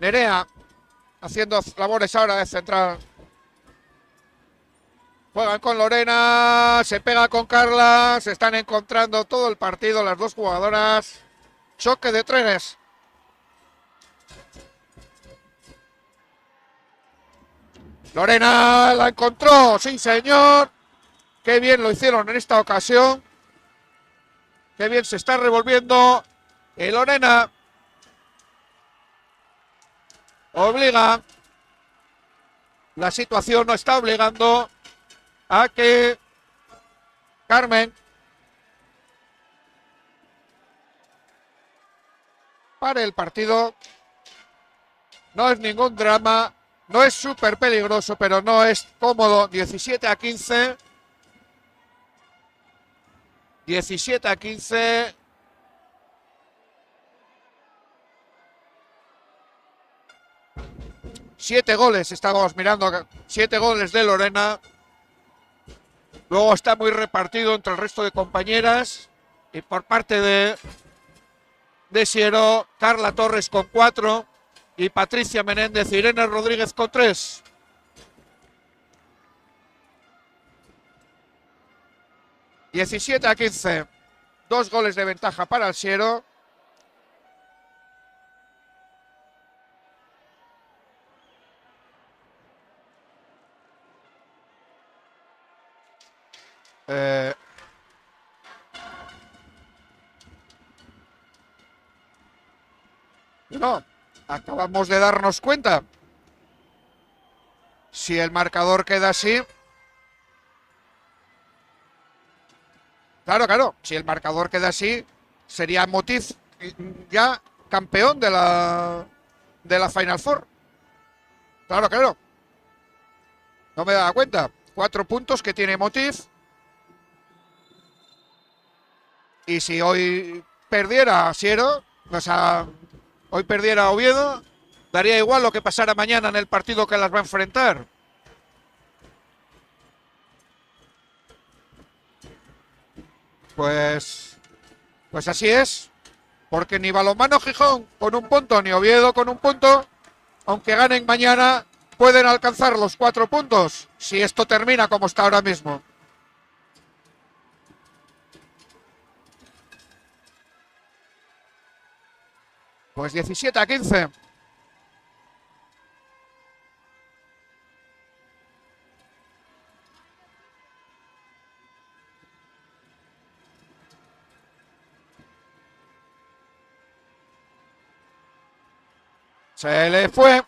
Speaker 1: Nerea haciendo labores ahora de central. Juegan con Lorena, se pega con Carla, se están encontrando todo el partido las dos jugadoras. Choque de trenes. Lorena la encontró, sí señor. Qué bien lo hicieron en esta ocasión. Qué bien se está revolviendo. Y Lorena obliga. La situación no está obligando a que Carmen pare el partido. No es ningún drama. No es súper peligroso, pero no es cómodo. 17-15. 17-15. Siete goles, estábamos mirando. 7 goles de Lorena. Luego está muy repartido entre el resto de compañeras. Y por parte de Siero, Carla Torres con 4. Y Patricia Menéndez y Irene Rodríguez con 3. (17-15). 2 goles de ventaja para el Siero. No, acabamos de darnos cuenta. Si el marcador queda así. Claro, si el marcador queda así, sería Motif ya campeón de la Final Four. Claro. No me daba cuenta. 4 puntos que tiene Motif. Y si hoy perdiera Siero, o sea, hoy perdiera Oviedo, daría igual lo que pasara mañana en el partido que las va a enfrentar. Pues así es, porque ni Balonmano Gijón con un punto, ni Oviedo con un punto, aunque ganen mañana, pueden alcanzar los 4 puntos, si esto termina como está ahora mismo. Pues 17-15. Se le fue.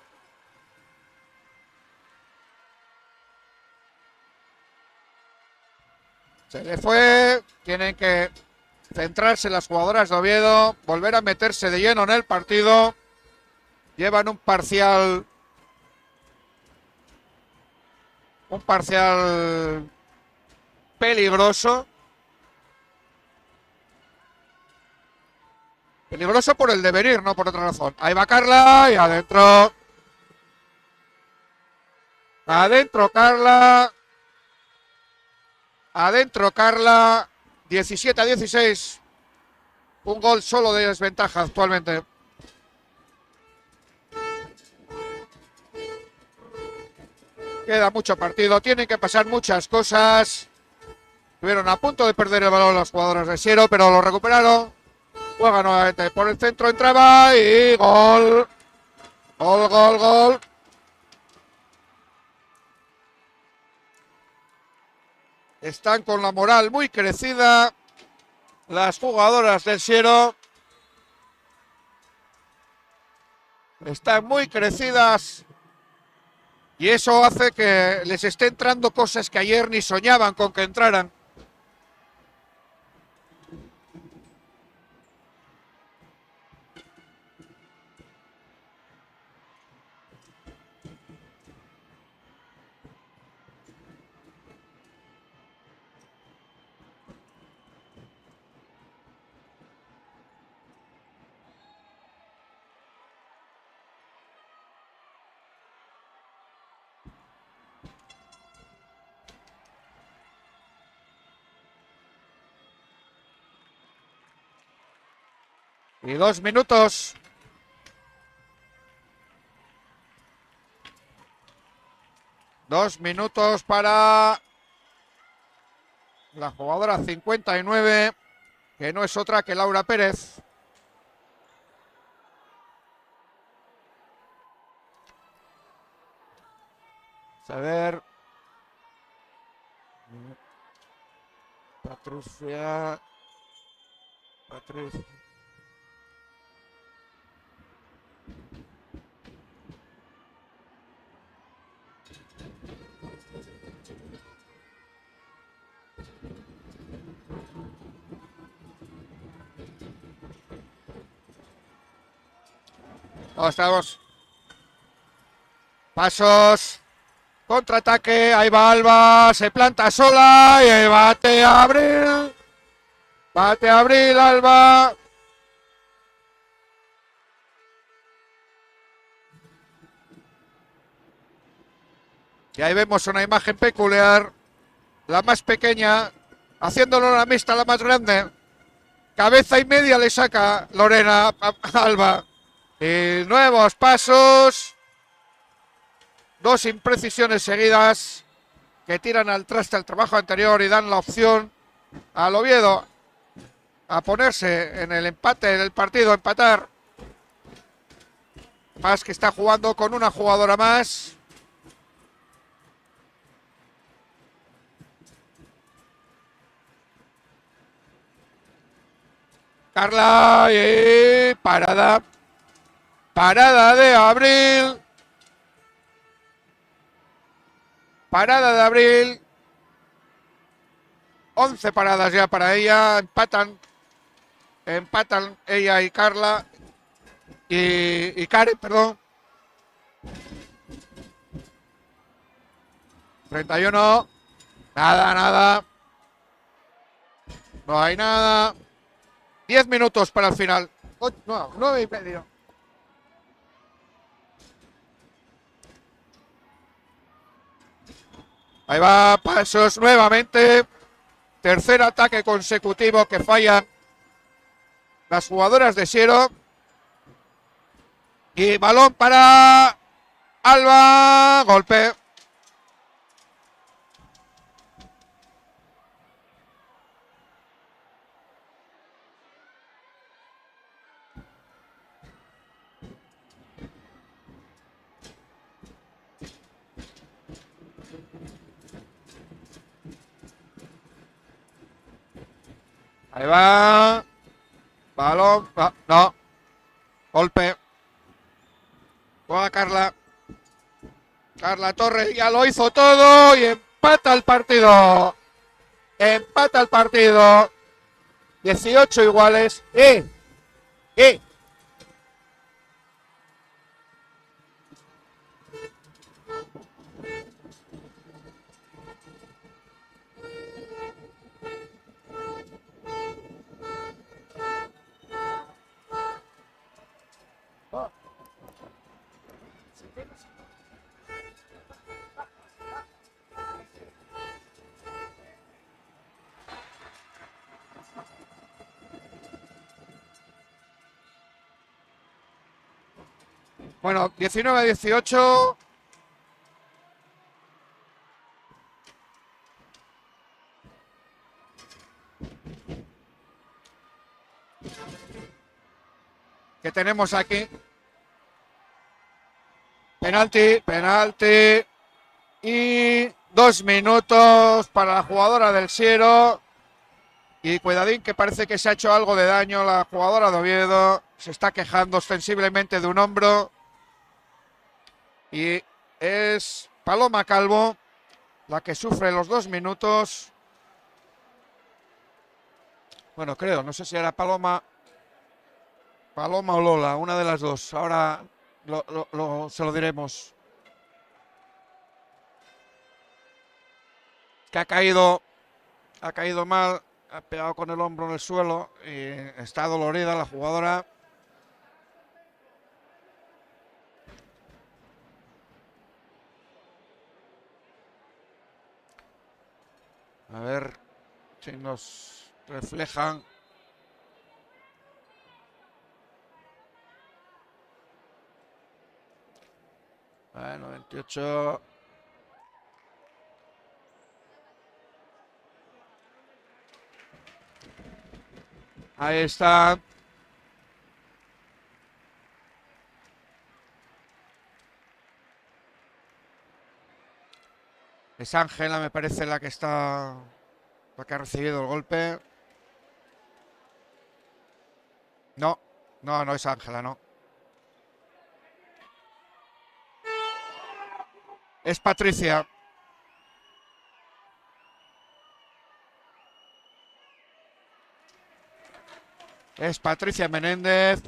Speaker 1: Se le fue. Tienen que centrarse las jugadoras de Oviedo. Volver a meterse de lleno en el partido. Llevan un parcial peligroso. Peligroso por el devenir, no por otra razón. Ahí va Carla y adentro. Adentro Carla. Adentro Carla. 17-16. Un gol solo de desventaja actualmente. Queda mucho partido. Tienen que pasar muchas cosas. Estuvieron a punto de perder el balón las jugadoras de Siero, pero lo recuperaron. Juega nuevamente por el centro, entraba y gol. Gol, gol, gol. Están con la moral muy crecida las jugadoras del Siero. Están muy crecidas y eso hace que les esté entrando cosas que ayer ni soñaban con que entraran. Y 2 minutos. Dos minutos para la jugadora 59, que no es otra que Laura Pérez. A ver. Patricia. Estamos. Pasos. Contraataque. Ahí va Alba. Se planta sola. Y bate Abril. Bate Abril, Alba. Y ahí vemos una imagen peculiar. La más pequeña. Haciéndolo la mixta la más grande. Cabeza y media le saca Lorena a Alba. Y nuevos pasos. Dos imprecisiones seguidas que tiran al traste el trabajo anterior y dan la opción al Oviedo a ponerse en el empate del partido, empatar. Más que está jugando con una jugadora más. Carla y parada. Parada de Abril. Parada de Abril. 11 paradas ya para ella. Empatan ella y Carla. Y Karen, perdón. 31. Nada. No hay nada. 10 minutos para el final. 9 y medio. Ahí va, pasos nuevamente. Tercer ataque consecutivo que fallan las jugadoras de Siero. Y balón para Alba. Golpe. Ahí va. Balón. No. Golpe. Juega Carla. Carla Torres ya lo hizo todo y empata el partido. Empata el partido. 18 iguales. ¡Eh! Bueno, 19-18. Que tenemos aquí. Penalti. Y 2 minutos para la jugadora del Siero. Y cuidadín que parece que se ha hecho algo de daño la jugadora de Oviedo. Se está quejando ostensiblemente de un hombro. Y es Paloma Calvo la que sufre los 2 minutos. Bueno, creo, no sé si era Paloma o Lola, una de las dos. Ahora se lo diremos. Que ha caído mal, ha pegado con el hombro en el suelo y está dolorida la jugadora. A ver si nos reflejan. Bueno, 28. Ahí está. Es Ángela, me parece, la que ha recibido el golpe. No es Ángela, no. Es Patricia. Es Patricia Menéndez.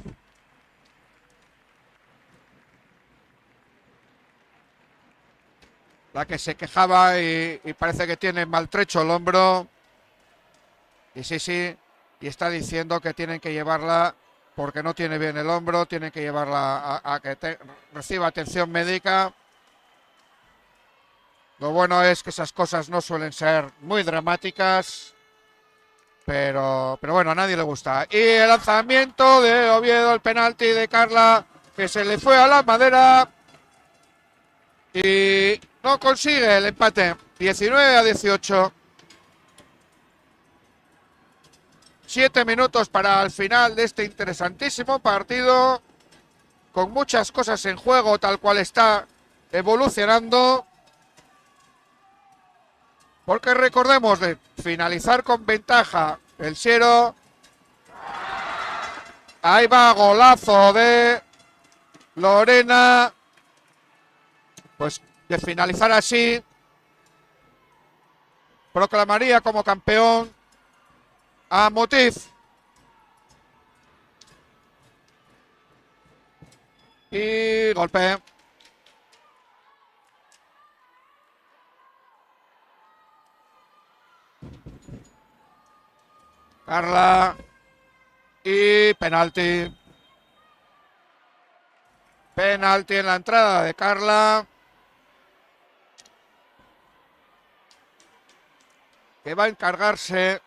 Speaker 1: La que se quejaba y parece que tiene maltrecho el hombro. Y sí. Y está diciendo que tienen que llevarla porque no tiene bien el hombro. Tienen que llevarla a que reciba atención médica. Lo bueno es que esas cosas no suelen ser muy dramáticas. Pero bueno, a nadie le gusta. Y el lanzamiento de Oviedo, el penalti de Carla, que se le fue a la madera. Y no consigue el empate. 19-18. 7 minutos para el final de este interesantísimo partido. Con muchas cosas en juego, tal cual está evolucionando. Porque recordemos de finalizar con ventaja el Siero. Ahí va, golazo de Lorena. Pues de finalizar así, proclamaría como campeón a Motif. Y golpe. Carla. Y penalti. Penalti en la entrada de Carla. Que va a encargarse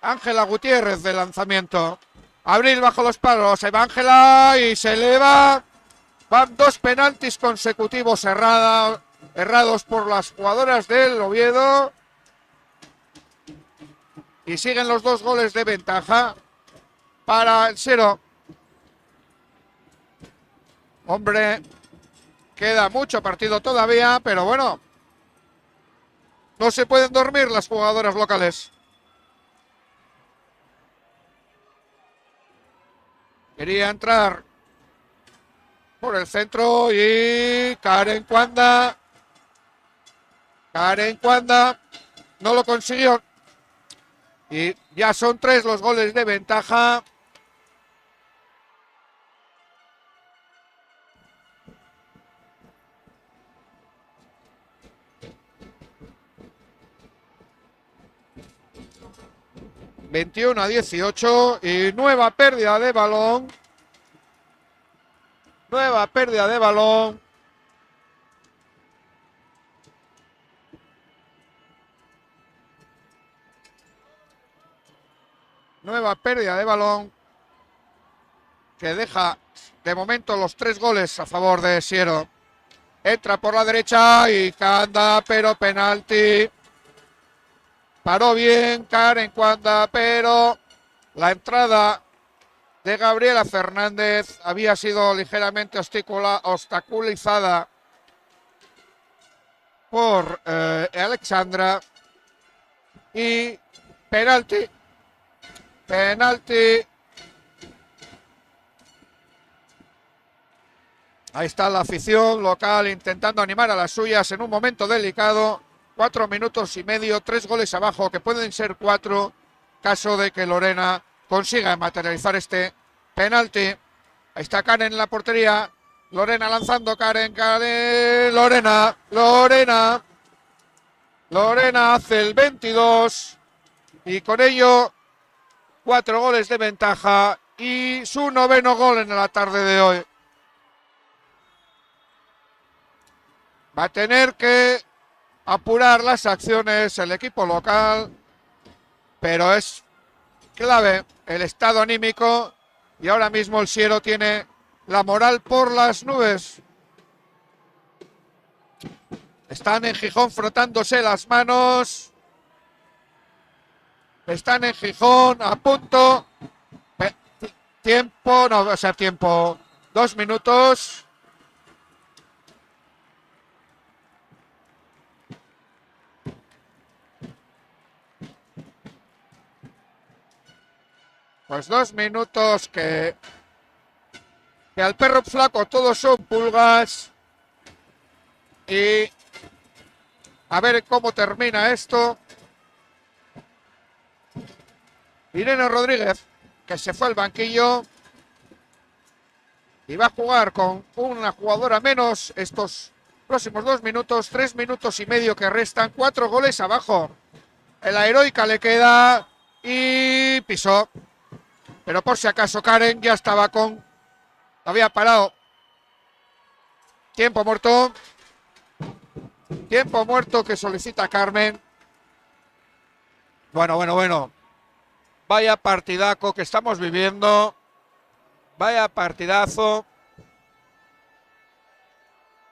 Speaker 1: Ángela Gutiérrez del lanzamiento. Abril bajo los palos. Se va Ángela y se eleva. Van 2 penaltis consecutivos errados por las jugadoras del Oviedo. Y siguen los 2 goles de ventaja para el Siero. Hombre, queda mucho partido todavía, pero bueno, no se pueden dormir las jugadoras locales. Quería entrar por el centro y Karen Cuanda no lo consiguió. Y ya son 3 los goles de ventaja. ...21-18... y nueva pérdida de balón. Nueva pérdida de balón. Nueva pérdida de balón. Que deja de momento los 3 goles a favor de Siero. Entra por la derecha y Kanda, pero penalti. Paró bien Karen Kanda, pero la entrada de Gabriela Fernández había sido ligeramente obstaculizada por Alexandra. Y penalti. Penalti. Ahí está la afición local intentando animar a las suyas en un momento delicado. 4 minutos y medio, 3 goles abajo, que pueden ser 4, caso de que Lorena consiga materializar este penalti. Ahí está Karen en la portería. Lorena lanzando, Karen, Lorena hace el 22. Y con ello, 4 goles de ventaja y su 9º gol en la tarde de hoy. Va a tener que apurar las acciones el equipo local, pero es clave el estado anímico y ahora mismo el Siero tiene la moral por las nubes. Están en Gijón frotándose las manos. Están en Gijón a punto. Tiempo, no va a ser tiempo. 2 minutos. Pues 2 minutos que al perro flaco todos son pulgas. Y a ver cómo termina esto. Irene Rodríguez, que se fue al banquillo y va a jugar con una jugadora menos estos próximos 2 minutos, 3 minutos y medio que restan, 4 goles abajo. La heroica le queda y pisó. Pero por si acaso Karen ya estaba había parado. Tiempo muerto. Tiempo muerto que solicita Carmen. Bueno. Vaya partidaco que estamos viviendo. Vaya partidazo.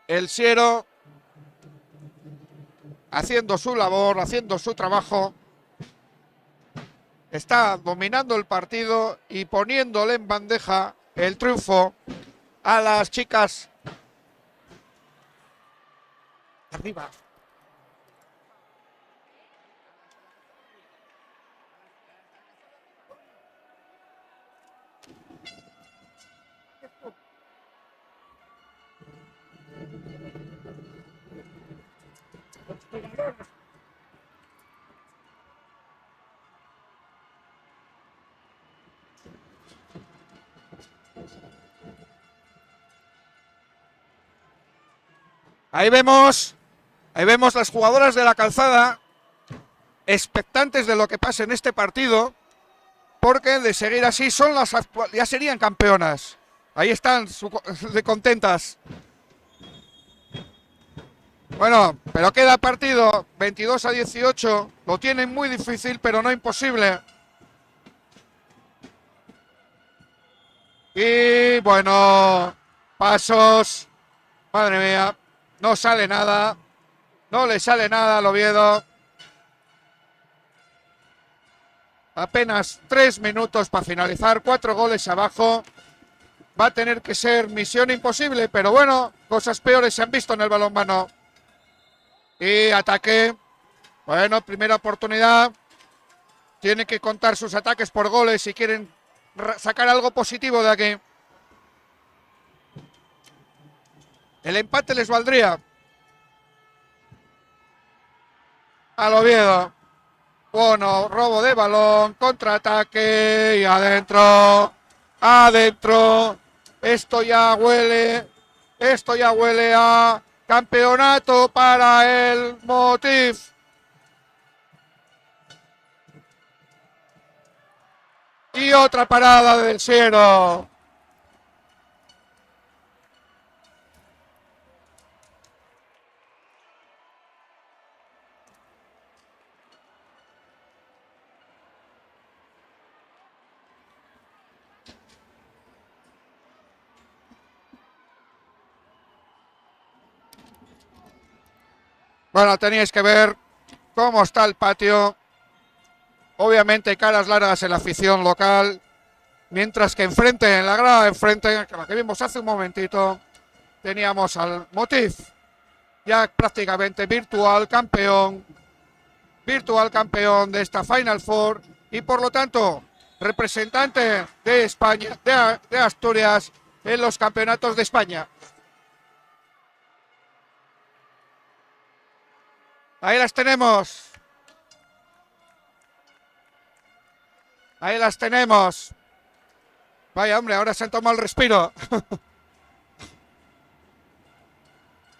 Speaker 1: El Siero haciendo su labor, haciendo su trabajo. Está dominando el partido y poniéndole en bandeja el triunfo a las chicas. Arriba. Ahí vemos las jugadoras de la Calzada expectantes de lo que pase en este partido, porque de seguir así ya serían campeonas. Ahí están de contentas. Bueno, pero queda partido 22-18. Lo tienen muy difícil, pero no imposible. Y bueno, pasos. Madre mía, no sale nada. No le sale nada al Oviedo. Apenas 3 minutos para finalizar, 4 goles abajo. Va a tener que ser misión imposible, pero bueno, cosas peores se han visto en el balonmano. Y ataque. Bueno, primera oportunidad. Tienen que contar sus ataques por goles si quieren sacar algo positivo de aquí. El empate les valdría al Oviedo. Bueno, robo de balón, contraataque y adentro. Adentro. Esto ya huele a campeonato para el Motif. Y otra parada del Siero. Bueno, teníais que ver cómo está el patio. Obviamente caras largas en la afición local. Mientras que enfrente, en la grada de enfrente, la que vimos hace un momentito, teníamos al Motif, ya prácticamente virtual campeón de esta Final Four y por lo tanto representante de España, de Asturias en los campeonatos de España. Ahí las tenemos. Ahí las tenemos. Vaya, hombre, ahora se han tomado el respiro.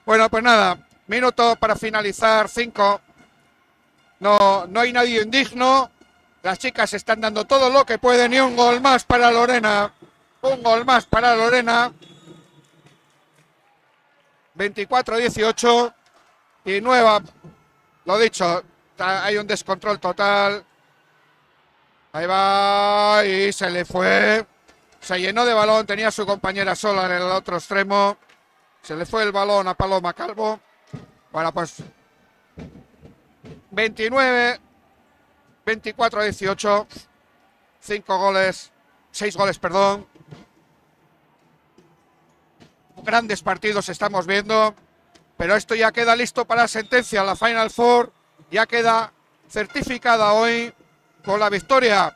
Speaker 1: Bueno, pues nada, minuto para finalizar, 5. No hay nadie indigno. Las chicas están dando todo lo que pueden y un gol más para Lorena. Un gol más para Lorena. 24-18. Y nueva, lo dicho, hay un descontrol total. Ahí va y se le fue. Se llenó de balón, tenía a su compañera sola en el otro extremo. Se le fue el balón a Paloma Calvo. Bueno, pues 24-18. 6 goles, perdón. Grandes partidos estamos viendo. Pero esto ya queda listo para sentencia. La Final Four ya queda certificada hoy con la victoria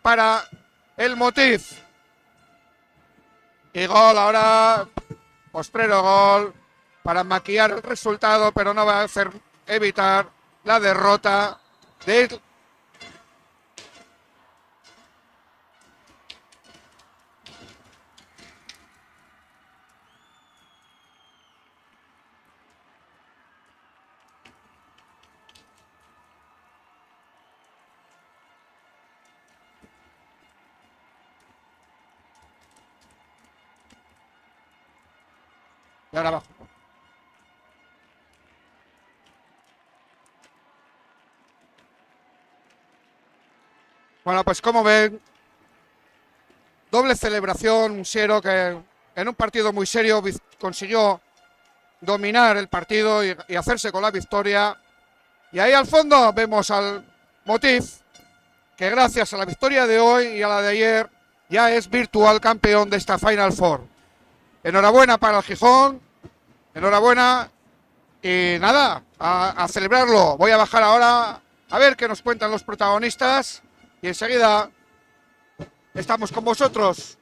Speaker 1: para el Motif. Y gol ahora, postrero gol, para maquillar el resultado, pero no va a hacer evitar la derrota de... Y ahora abajo. Bueno, pues como ven, doble celebración, Siero que en un partido muy serio consiguió dominar el partido y hacerse con la victoria. Y ahí al fondo vemos al Motif, que gracias a la victoria de hoy y a la de ayer ya es virtual campeón de esta Final Four. Enhorabuena para el Gijón, enhorabuena y nada, a celebrarlo. Voy a bajar ahora a ver qué nos cuentan los protagonistas y enseguida estamos con vosotros.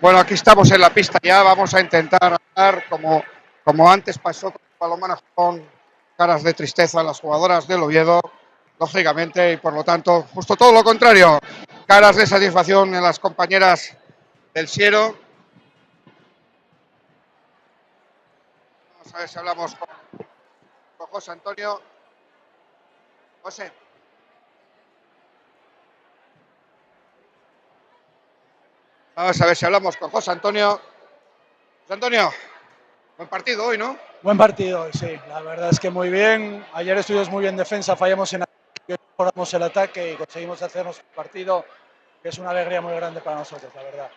Speaker 1: Bueno, aquí estamos en la pista ya, vamos a intentar hablar como antes pasó con Palomana, con caras de tristeza las jugadoras del Oviedo. lógicamente, y por lo tanto, justo todo lo contrario. Caras de satisfacción en las compañeras del Siero. Vamos a ver si hablamos con José Antonio. José. Vamos a ver si hablamos con José Antonio. José Antonio, buen partido hoy, ¿no?
Speaker 2: Buen partido hoy, sí. La verdad es que muy bien. Ayer estuvimos muy bien en defensa, fallamos en ataque, mejoramos el ataque y conseguimos hacernos un partido que es una alegría muy grande para nosotros, la verdad.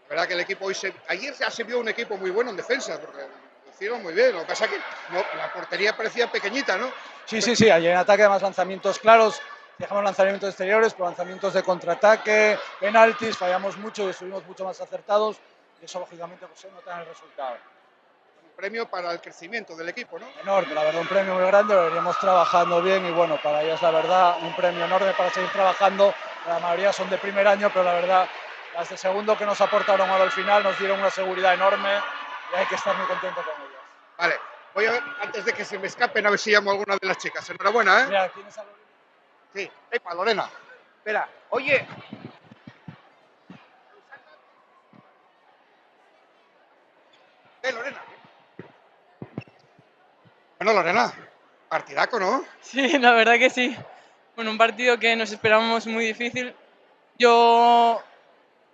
Speaker 1: La verdad que el equipo hoy ayer ya se vio un equipo muy bueno en defensa, porque lo hicieron muy bien. Lo que pasa es que la portería parecía pequeñita, ¿no?
Speaker 2: Sí, sí, sí. Ayer en ataque además lanzamientos claros, dejamos lanzamientos exteriores, pero lanzamientos de contraataque, penaltis, fallamos mucho y estuvimos mucho más acertados y eso lógicamente pues, se nota en el resultado.
Speaker 1: Un premio para el crecimiento del equipo, ¿no?
Speaker 2: Enorme, la verdad, un premio muy grande, lo veníamos trabajando bien y bueno, para ellas la verdad, un premio enorme para seguir trabajando. La mayoría son de primer año, pero la verdad, las de segundo que nos aportaron ahora al final nos dieron una seguridad enorme y hay que estar muy contento con ellas.
Speaker 1: Vale, voy a ver, antes de que se me escapen, a ver si llamo a alguna de las chicas. Enhorabuena, ¿eh?
Speaker 2: Mira, ¿tienes algo?
Speaker 1: Sí, epa, Lorena. Espera, oye. Lorena. Bueno, Lorena, partidaco, ¿no?
Speaker 3: Sí, la verdad que sí. Bueno, un partido que nos esperábamos muy difícil. Yo,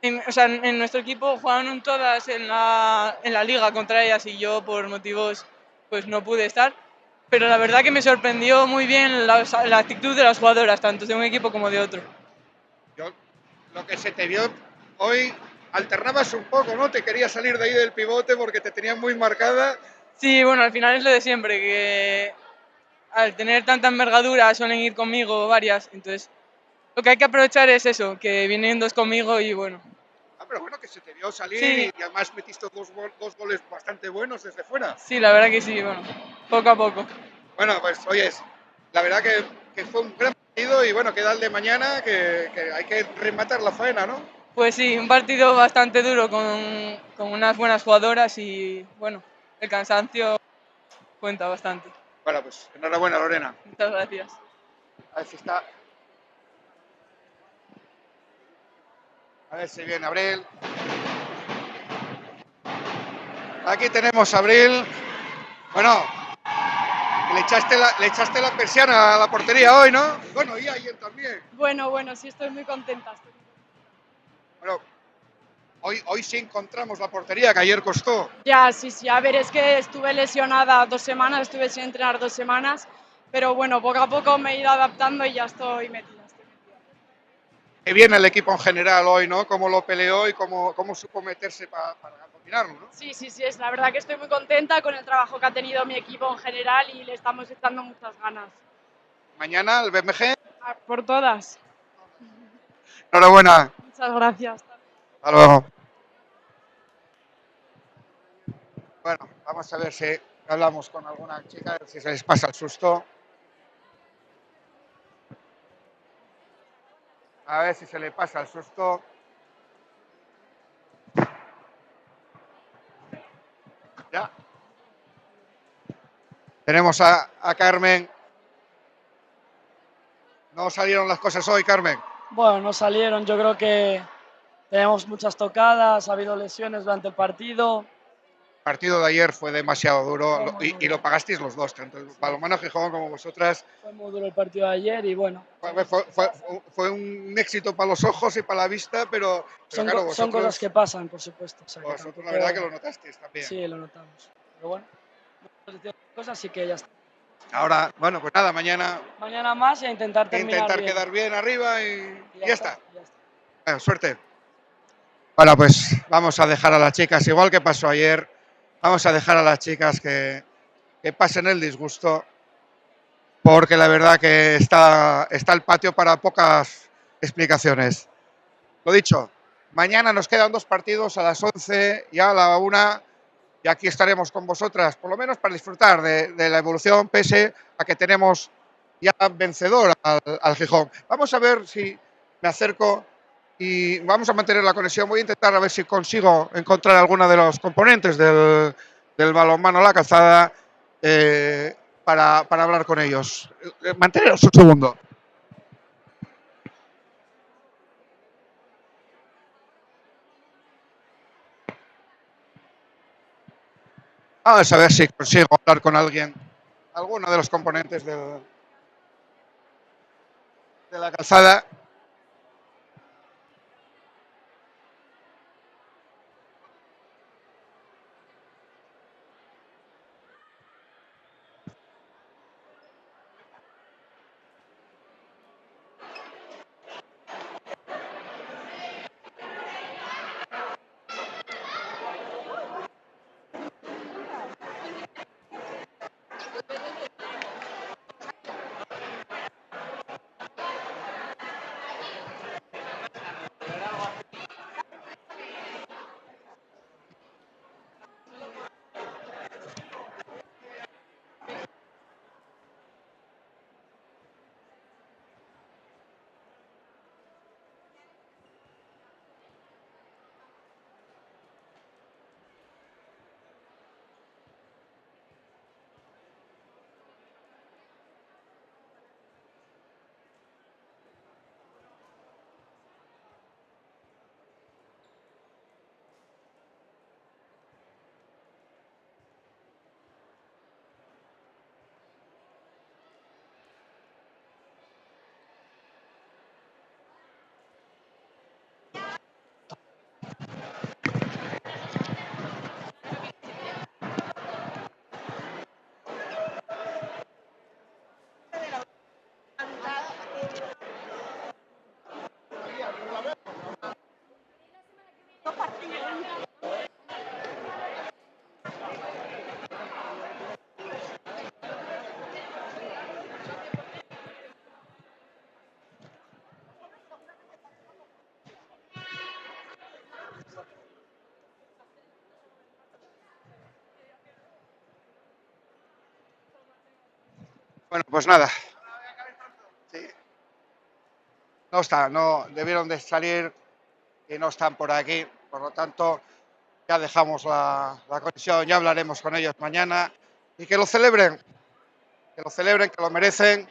Speaker 3: en nuestro equipo jugaron todas en la liga contra ellas y yo por motivos pues no pude estar. Pero la verdad que me sorprendió muy bien la actitud de las jugadoras, tanto de un equipo como de otro.
Speaker 1: Yo, lo que se te vio hoy, alternabas un poco, ¿no? Te querías salir de ahí del pivote porque te tenían muy marcada.
Speaker 3: Sí, bueno, al final es lo de siempre, que al tener tanta envergadura suelen ir conmigo varias, entonces lo que hay que aprovechar es eso, que vienen dos conmigo y bueno.
Speaker 1: Ah, pero bueno, que se te vio salir
Speaker 3: Sí.
Speaker 1: y además metiste dos goles bastante buenos desde fuera.
Speaker 3: Sí, la verdad que sí, bueno, poco a poco.
Speaker 1: Bueno, pues oyes, la verdad que fue un gran partido y bueno, queda el de mañana, que hay que rematar la faena, ¿no?
Speaker 3: Pues sí, un partido bastante duro con unas buenas jugadoras y bueno, el cansancio cuenta bastante.
Speaker 1: Bueno, pues enhorabuena, Lorena.
Speaker 3: Muchas gracias.
Speaker 1: A ver si está. A ver si viene Abril. Aquí tenemos a Abril. Bueno, le echaste la persiana a la portería hoy, ¿no? Bueno, y ayer también.
Speaker 4: Bueno, sí, estoy muy contenta.
Speaker 1: Bueno, hoy sí encontramos la portería que ayer costó.
Speaker 4: Ya, sí, a ver, es que estuve lesionada 2 semanas, estuve sin entrenar 2 semanas, pero bueno, poco a poco me he ido adaptando y ya estoy metida.
Speaker 1: Que viene el equipo en general hoy, ¿no? Cómo lo peleó y cómo supo meterse para dominarlo, ¿no?
Speaker 4: Sí, es la verdad que estoy muy contenta con el trabajo que ha tenido mi equipo en general y le estamos echando muchas ganas.
Speaker 1: Mañana el BMG.
Speaker 4: Por todas.
Speaker 1: Enhorabuena.
Speaker 4: Muchas gracias.
Speaker 1: Hasta luego. Bueno, vamos a ver si hablamos con alguna chica, si se les pasa el susto. A ver si se le pasa el susto. Ya. Tenemos a Carmen. No salieron las cosas hoy, Carmen.
Speaker 5: Bueno, no salieron, yo creo que tenemos muchas tocadas, ha habido lesiones durante el partido.
Speaker 1: El partido de ayer fue demasiado duro,
Speaker 5: Fue muy
Speaker 1: y lo pagasteis los dos, tanto el Balonmano Gijón como vosotras.
Speaker 5: Fue muy duro el partido de ayer y bueno.
Speaker 1: Fue un éxito para los ojos y para la vista, pero claro,
Speaker 5: son cosas que pasan, por supuesto. O sea,
Speaker 1: vosotros la verdad que lo notasteis también.
Speaker 5: Sí, lo notamos. Pero bueno, cosas así que ya está.
Speaker 1: Ahora, bueno, pues nada, mañana
Speaker 5: Mañana más y a intentar terminar
Speaker 1: intentar
Speaker 5: bien.
Speaker 1: quedar bien arriba y ya está.
Speaker 5: Ya está.
Speaker 1: Bueno, suerte. Bueno, pues vamos a dejar a las chicas, igual que pasó ayer, vamos a dejar a las chicas que pasen el disgusto, porque la verdad que está el patio para pocas explicaciones. Lo dicho, mañana nos quedan 2 partidos, a las 11 y a la 1, y aquí estaremos con vosotras, por lo menos para disfrutar de la evolución, pese a que tenemos ya vencedor al Gijón. Vamos a ver si me acerco y vamos a mantener la conexión. Voy a intentar a ver si consigo encontrar alguna de los componentes del balonmano La Calzada para hablar con ellos. Manteneros un segundo. Vamos a ver si consigo hablar con alguien, alguno de los componentes de la calzada. Bueno, pues nada. Sí. No debieron de salir y no están por aquí. Por lo tanto, ya dejamos la conexión, ya hablaremos con ellos mañana y que lo celebren, que lo merecen.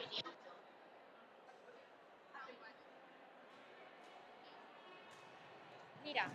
Speaker 6: Mira.